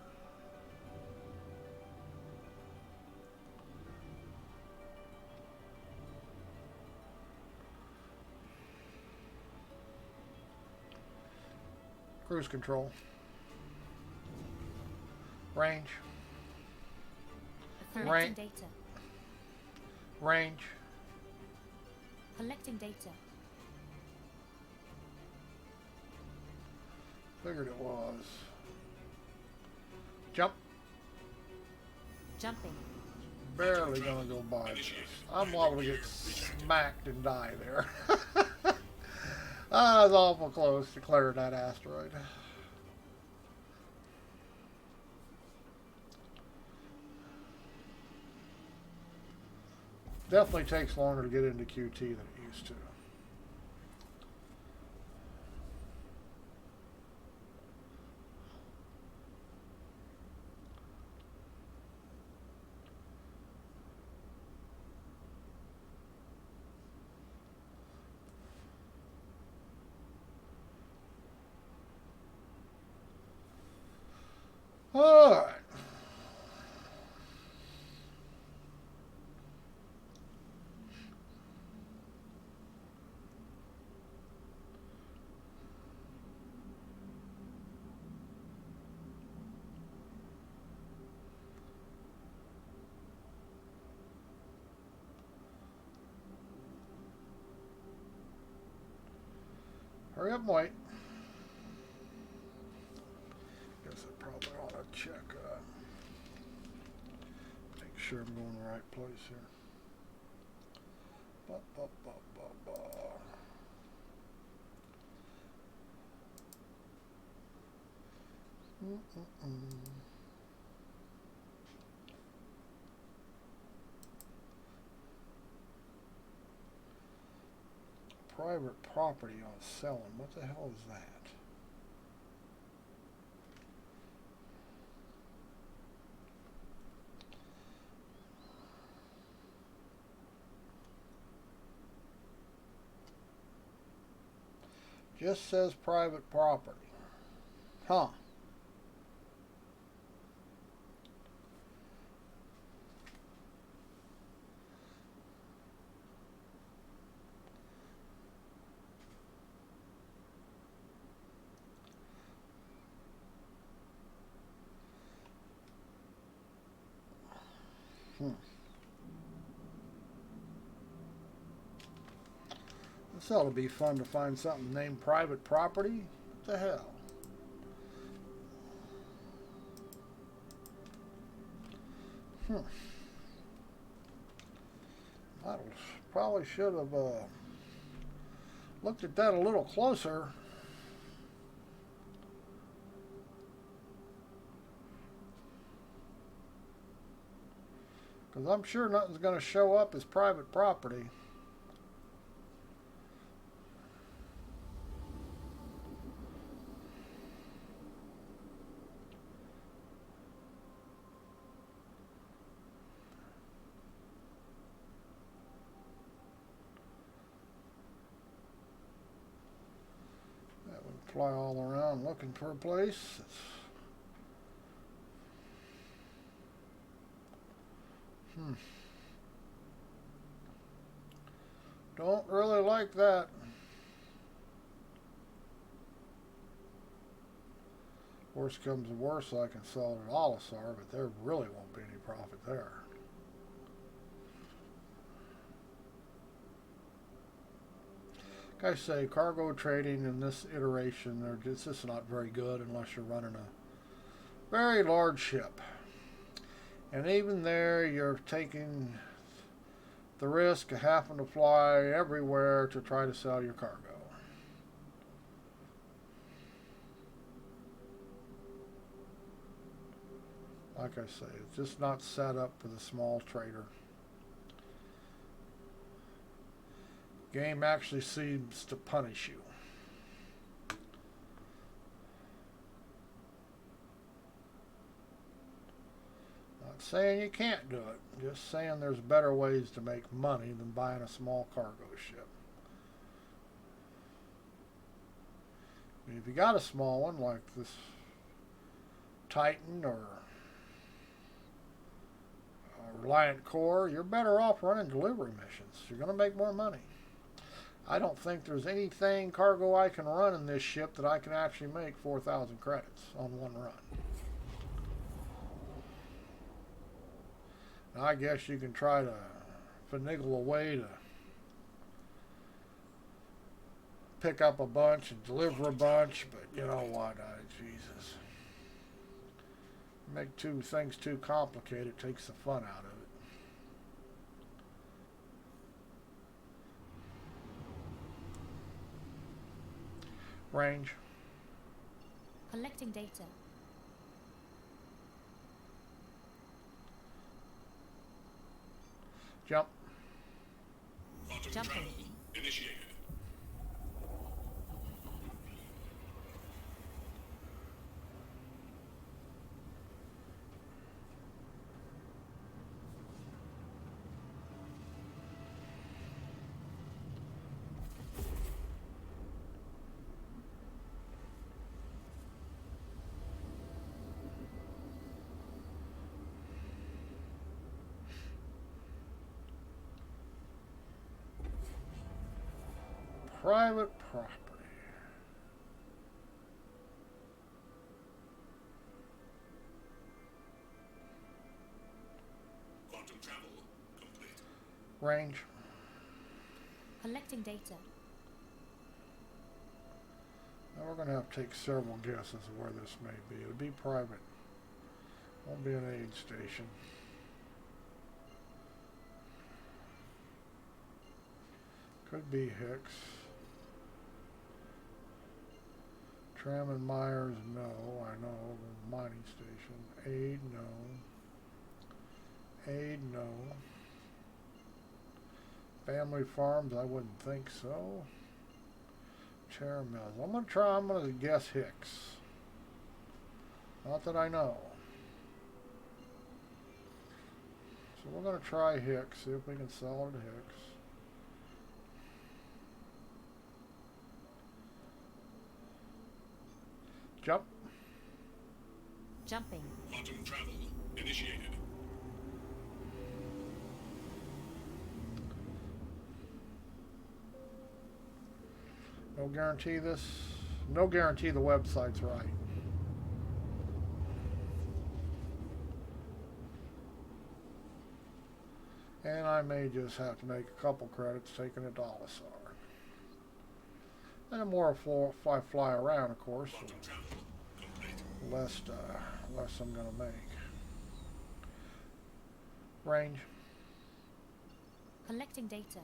B: Cruise control. Range.
D: Collecting
B: Right.
D: data.
B: Range.
D: Collecting data.
B: Figured it was. Jump.
D: Jumping.
B: Barely gonna go by this. I'm liable to get smacked and die there. I was awful close to clearing that asteroid. Definitely takes longer to get into QT than it used to. All right. Hurry up and wait. Guess I probably ought to check. Make sure I'm going the right place here. Ba, ba, ba, ba, ba. Private property on selling. What the hell is that? Just says private property. Huh. This ought to be fun to find something named private property. What the hell? I probably should have looked at that a little closer. Because I'm sure nothing's going to show up as private property. That would fly all around looking for a place. Don't really like that. Worst comes to worst, I can sell it at Olisar, but there really won't be any profit there. Like I say, cargo trading in this iteration, it's just not very good unless you're running a very large ship. And even there, you're taking the risk of having to fly everywhere to try to sell your cargo. Like I say, it's just not set up for the small trader. Game actually seems to punish you. Not saying you can't do it, just saying there's better ways to make money than buying a small cargo ship. I mean, if you got a small one like this Titan or Reliant Core, you're better off running delivery missions. You're going to make more money. I don't think there's anything cargo I can run in this ship that I can actually make 4,000 credits on one run. Now, I guess you can try to finagle a way to pick up a bunch and deliver a bunch, but you know what? Jesus. Make things too complicated takes the fun out of it. Range.
D: Collecting data.
B: Jump.
C: Quantum
D: Jumping.
C: travel initiated.
B: Private property.
C: Quantum travel complete.
B: Range.
D: Collecting data.
B: Now we're going to have to take several guesses of where this may be. It'll be private. Won't be an aid station. Could be Hicks. Tram and Myers, no. I know. Mining station. Aid, no. Aid, no. Family Farms, I wouldn't think so. Chair Mills. I'm going to guess Hicks. Not that I know. So we're going to try Hicks, see if we can sell it to Hicks. Jump.
D: Jumping.
C: Quantum travel initiated.
B: No guarantee this. No guarantee the website's right. And I may just have to make a couple credits taking a Dolisar. And the more I fly around, of course,
C: Quantum travel complete.
B: less I'm going to make. Range.
D: Collecting data.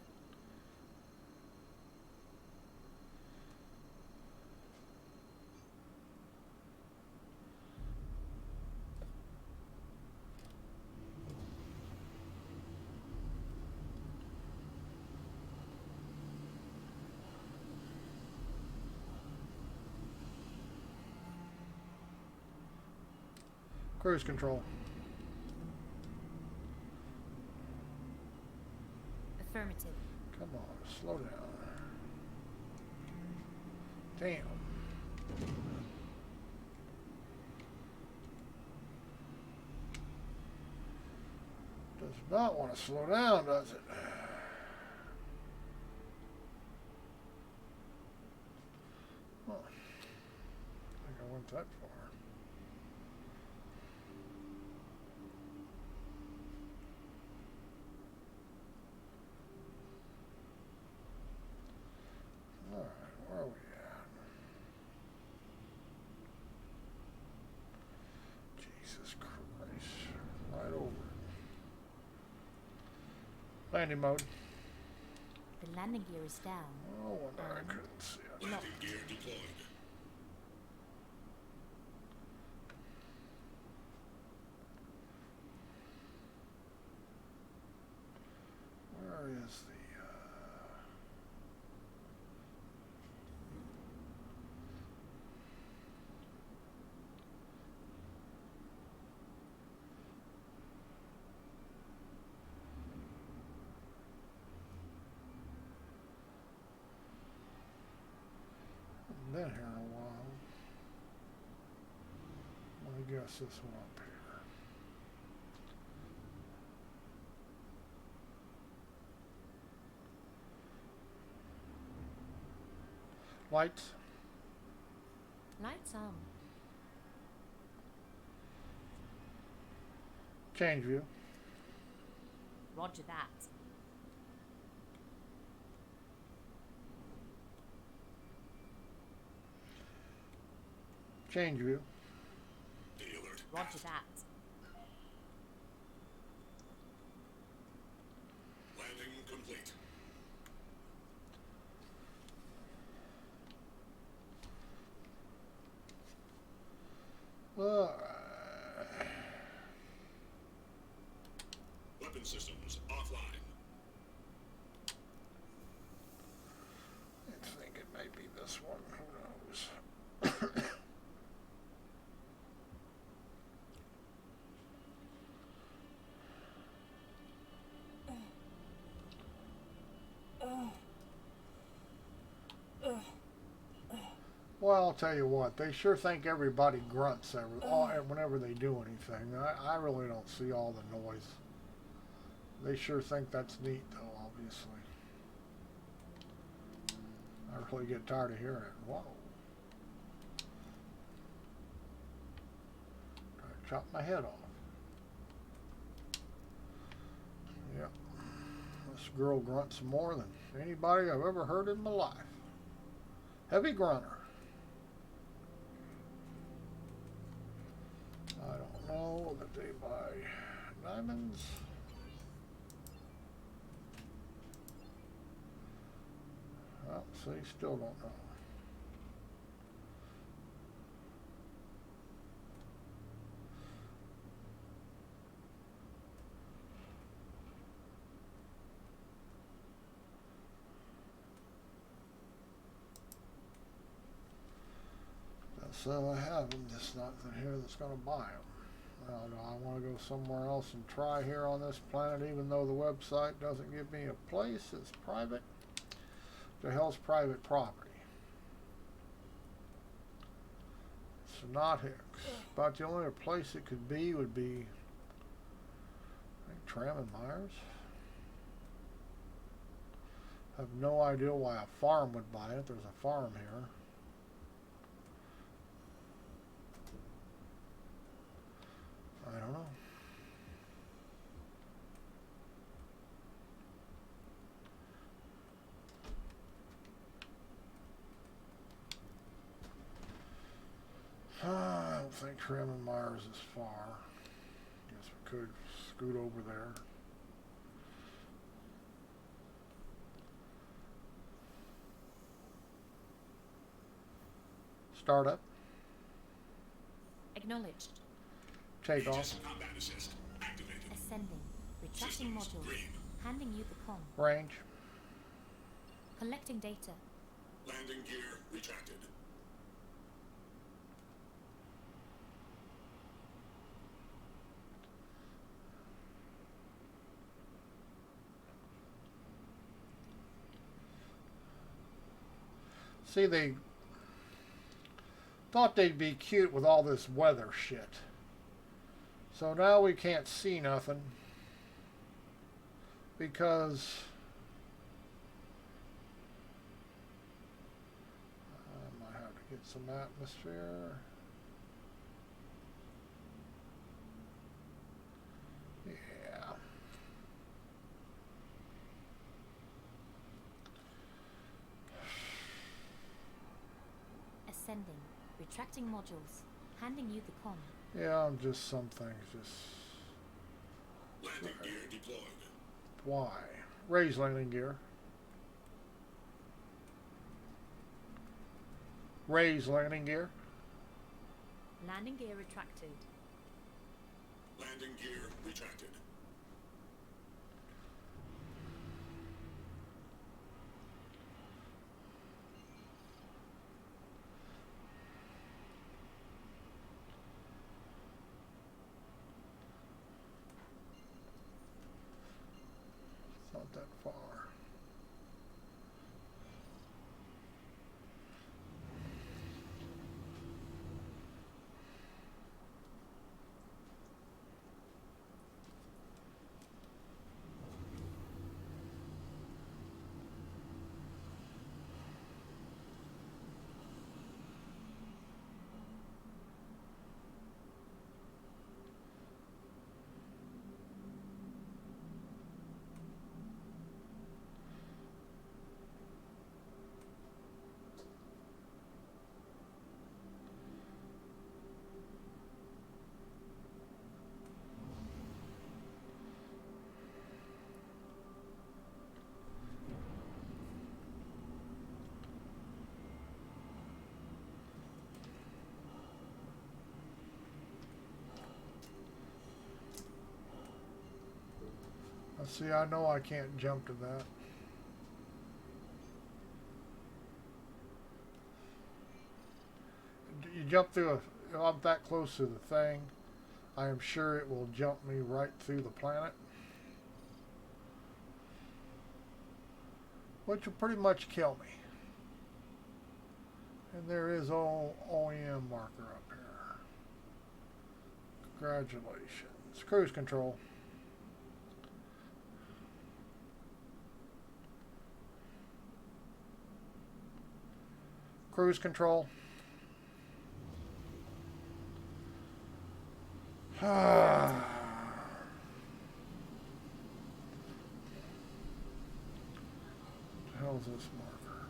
B: Cruise control.
D: Affirmative.
B: Come on, slow down. Damn. Does not want to slow down, does it? Huh. I think I went that far. Alright, where are we at? Jesus Christ. Right over it. Landing mode.
D: The landing gear is down.
B: Oh, wonder I couldn't see it.
D: Locked.
C: Gear deployed.
B: Where is the... Been here in a while. I guess this one up here. Lights.
D: Lights on.
B: Change view.
D: Roger that.
B: Change view.
C: D alert.
D: Roger that.
C: Landing complete. Weapon systems offline.
B: I think it may be this one. Who knows? Well, I'll tell you what, they sure think everybody grunts whenever they do anything. I really don't see all the noise. They sure think that's neat, though, obviously. I really get tired of hearing it. Whoa. Try to chop my head off. Yep. This girl grunts more than anybody I've ever heard in my life. Heavy grunter. I don't know that they buy diamonds. Well, see, still don't know. So I have them, just nothing here that's going to buy them. Now, do I want to go somewhere else and try here on this planet, even though the website doesn't give me a place? It's private. The hell's private property? It's not Hicks. About the only other place it could be would be, I think, Tram and Myers. I have no idea why a farm would buy it. There's a farm here. I don't know. I don't think Trim and Myers is far. Guess we could scoot over there. Startup.
D: Acknowledged.
B: Take off.
C: Aegis combat assist activated.
D: Ascending. Retracting
C: Systems
D: modules.
C: green.
D: Handing you the comm.
B: Range.
D: Collecting data.
C: Landing gear retracted.
B: See, they thought they'd be cute with all this weather shit. So now we can't see nothing because I might have to get some atmosphere. Yeah.
D: Ascending. Retracting modules. Handing you the comm.
B: Yeah, just some things just...
C: Landing gear deployed.
B: Why? Raise landing gear. Raise landing gear.
D: Landing gear retracted.
C: Landing gear retracted.
B: It's not that far. See, I know I can't jump to that. You jump through a... I'm that close to the thing. I am sure it will jump me right through the planet. Which will pretty much kill me. And there is OEM marker up here. Congratulations. Cruise control. Cruise control. Hell's this marker?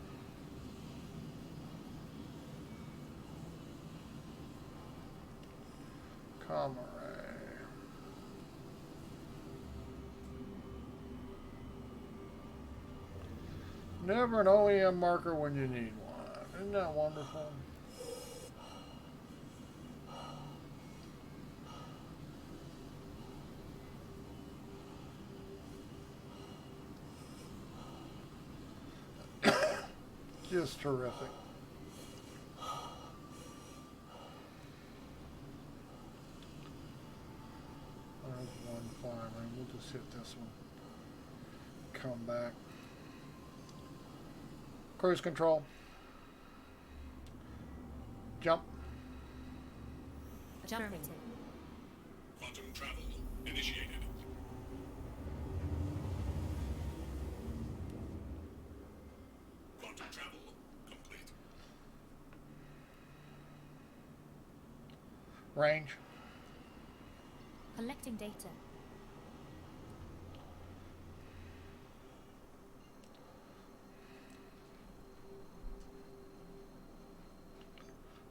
B: Comrade. Never an OEM marker when you need one. Isn't that wonderful? Just terrific. There's one firing. We'll just hit this one. Come back. Cruise control. Jump.
D: Affirmative.
C: Quantum travel initiated. Quantum travel complete.
B: Range.
D: Collecting data.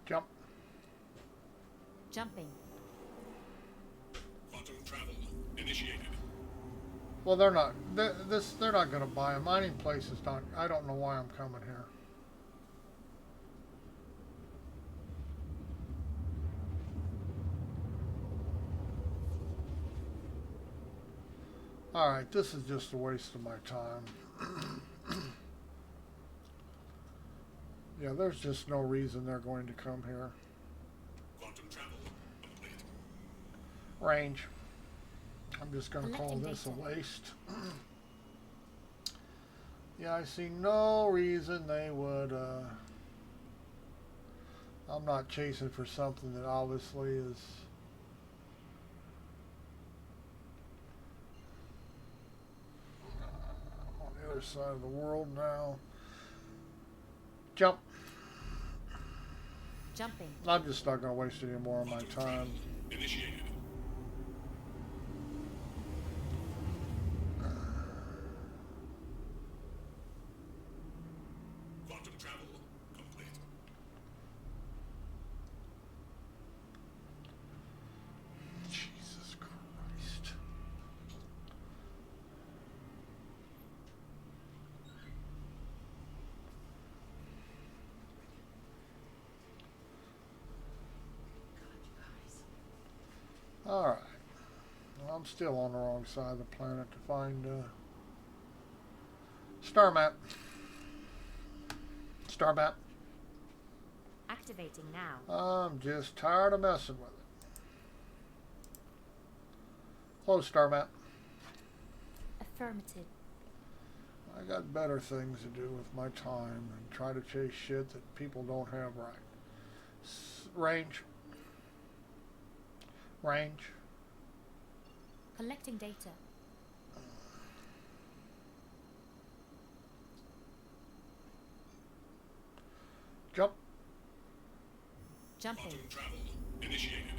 B: Jump.
D: Jumping.
C: Quantum travel initiated.
B: Well, they're not. They're not going to buy a mining place. Is not. I don't know why I'm coming here. All right, this is just a waste of my time. Yeah, there's just no reason they're going to come here.
C: Quantum travel complete.
B: Range. I'm just going to call
D: Collecting
B: this a
D: data.
B: waste. Yeah, I see no reason they would. I'm not chasing for something that obviously is. On the other side of the world now. Jump.
D: Jumping.
B: I'm just not going to waste any more of my time.
C: Initiated. Quantum travel complete.
B: Jesus Christ. Alright. Well, I'm still on the wrong side of the planet to find star map. Star map.
D: Activating now.
B: I'm just tired of messing with it. Close star map.
D: Affirmative.
B: I got better things to do with my time than try to chase shit that people don't have right. Range. Range.
D: Collecting data.
B: Jump.
D: Jumping.
C: Quantum travel initiated.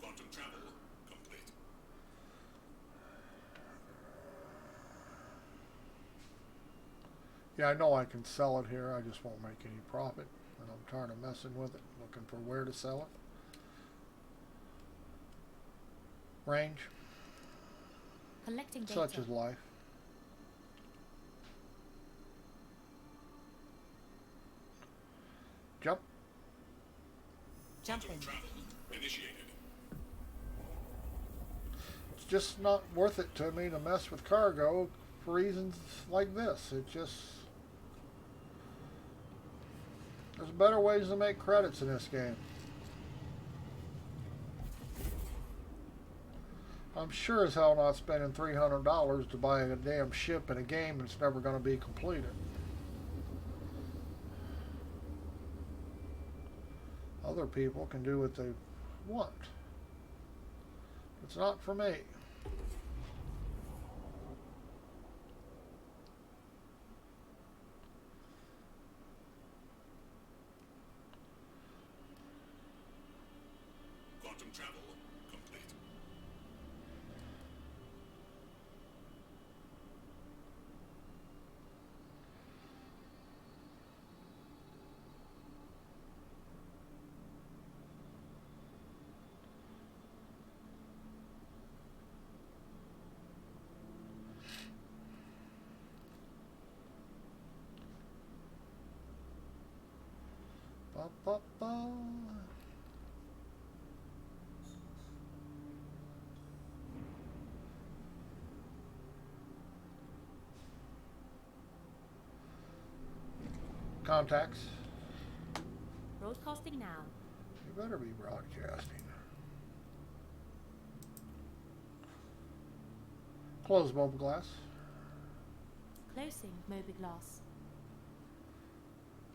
C: Quantum travel complete.
B: Yeah, I know I can sell it here. I just won't make any profit. And I'm tired of messing with it. Looking for where to sell it. Range.
D: Collecting data.
B: Such is life. Jump.
D: Jumping.
C: Travel initiated.
B: It's just not worth it to me to mess with cargo for reasons like this. It just... There's better ways to make credits in this game. I'm sure as hell not spending $300 to buy a damn ship in a game that's never going to be completed. Other people can do what they want. It's not for me.
C: Quantum travel complete.
B: Ba, ba, ba. Contacts.
D: Broadcasting now.
B: You better be broadcasting. Close mobile glass.
D: Closing mobiGlass.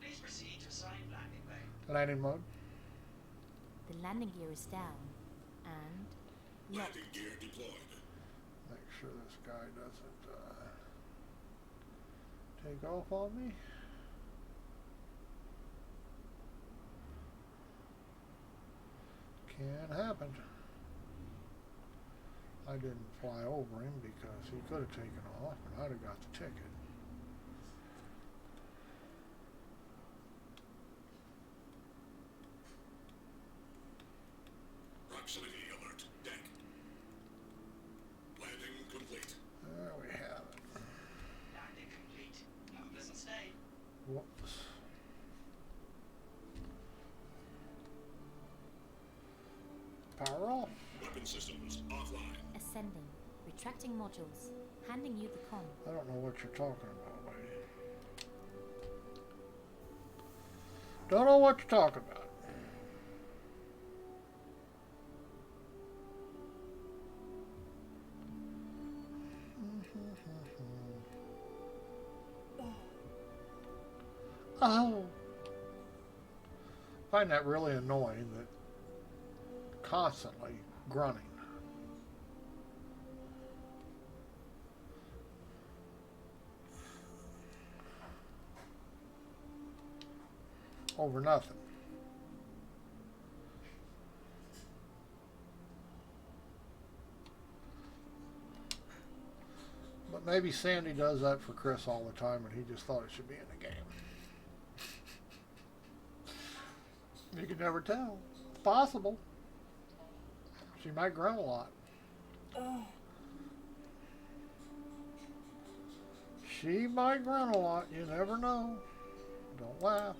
E: Please proceed to assigned landing bay.
B: Landing mode.
D: The landing gear is down. And locked.
C: Landing gear deployed.
B: Make sure this guy doesn't take off on me. Can happen. I didn't fly over him because he could have taken off and I'd have got the ticket.
C: Proximity alert. Deck. Landing complete.
B: There we have it.
E: Landing complete. Have a pleasant stay.
B: Whoops. Power off.
C: Weapon systems offline.
D: Ascending. Retracting modules. Handing you the com.
B: I don't know what you're talking about, lady. Don't know what you're talking about. Oh. I find that really annoying that constantly grunting. Over nothing. But maybe Sandy does that for Chris all the time and he just thought it should be in the game. You can never tell. It's possible. She might grunt a lot. She might grunt a lot. You never know. Don't laugh.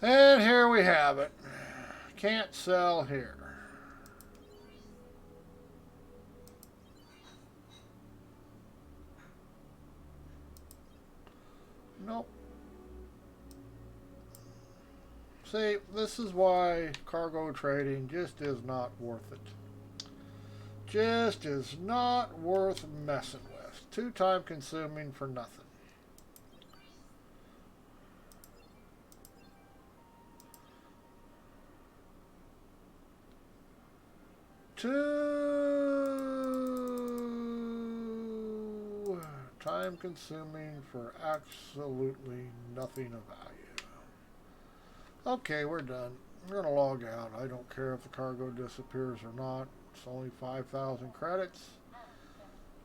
B: And here we have it. Can't sell here. Nope. See, this is why cargo trading just is not worth it. Just is not worth messing with. Too time consuming for nothing. Too time consuming for absolutely nothing of value. Okay, we're done. We're going to log out. I don't care if the cargo disappears or not. It's only 5,000 credits.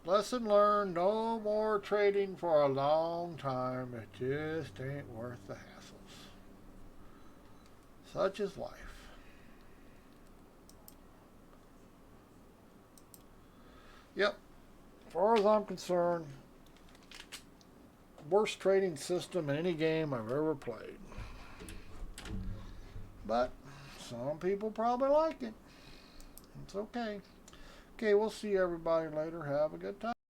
B: Lesson learned, no more trading for a long time. It just ain't worth the hassles. Such is life. Yep. As far as I'm concerned, worst trading system in any game I've ever played. But some people probably like it. It's okay. Okay, we'll see everybody later. Have a good time.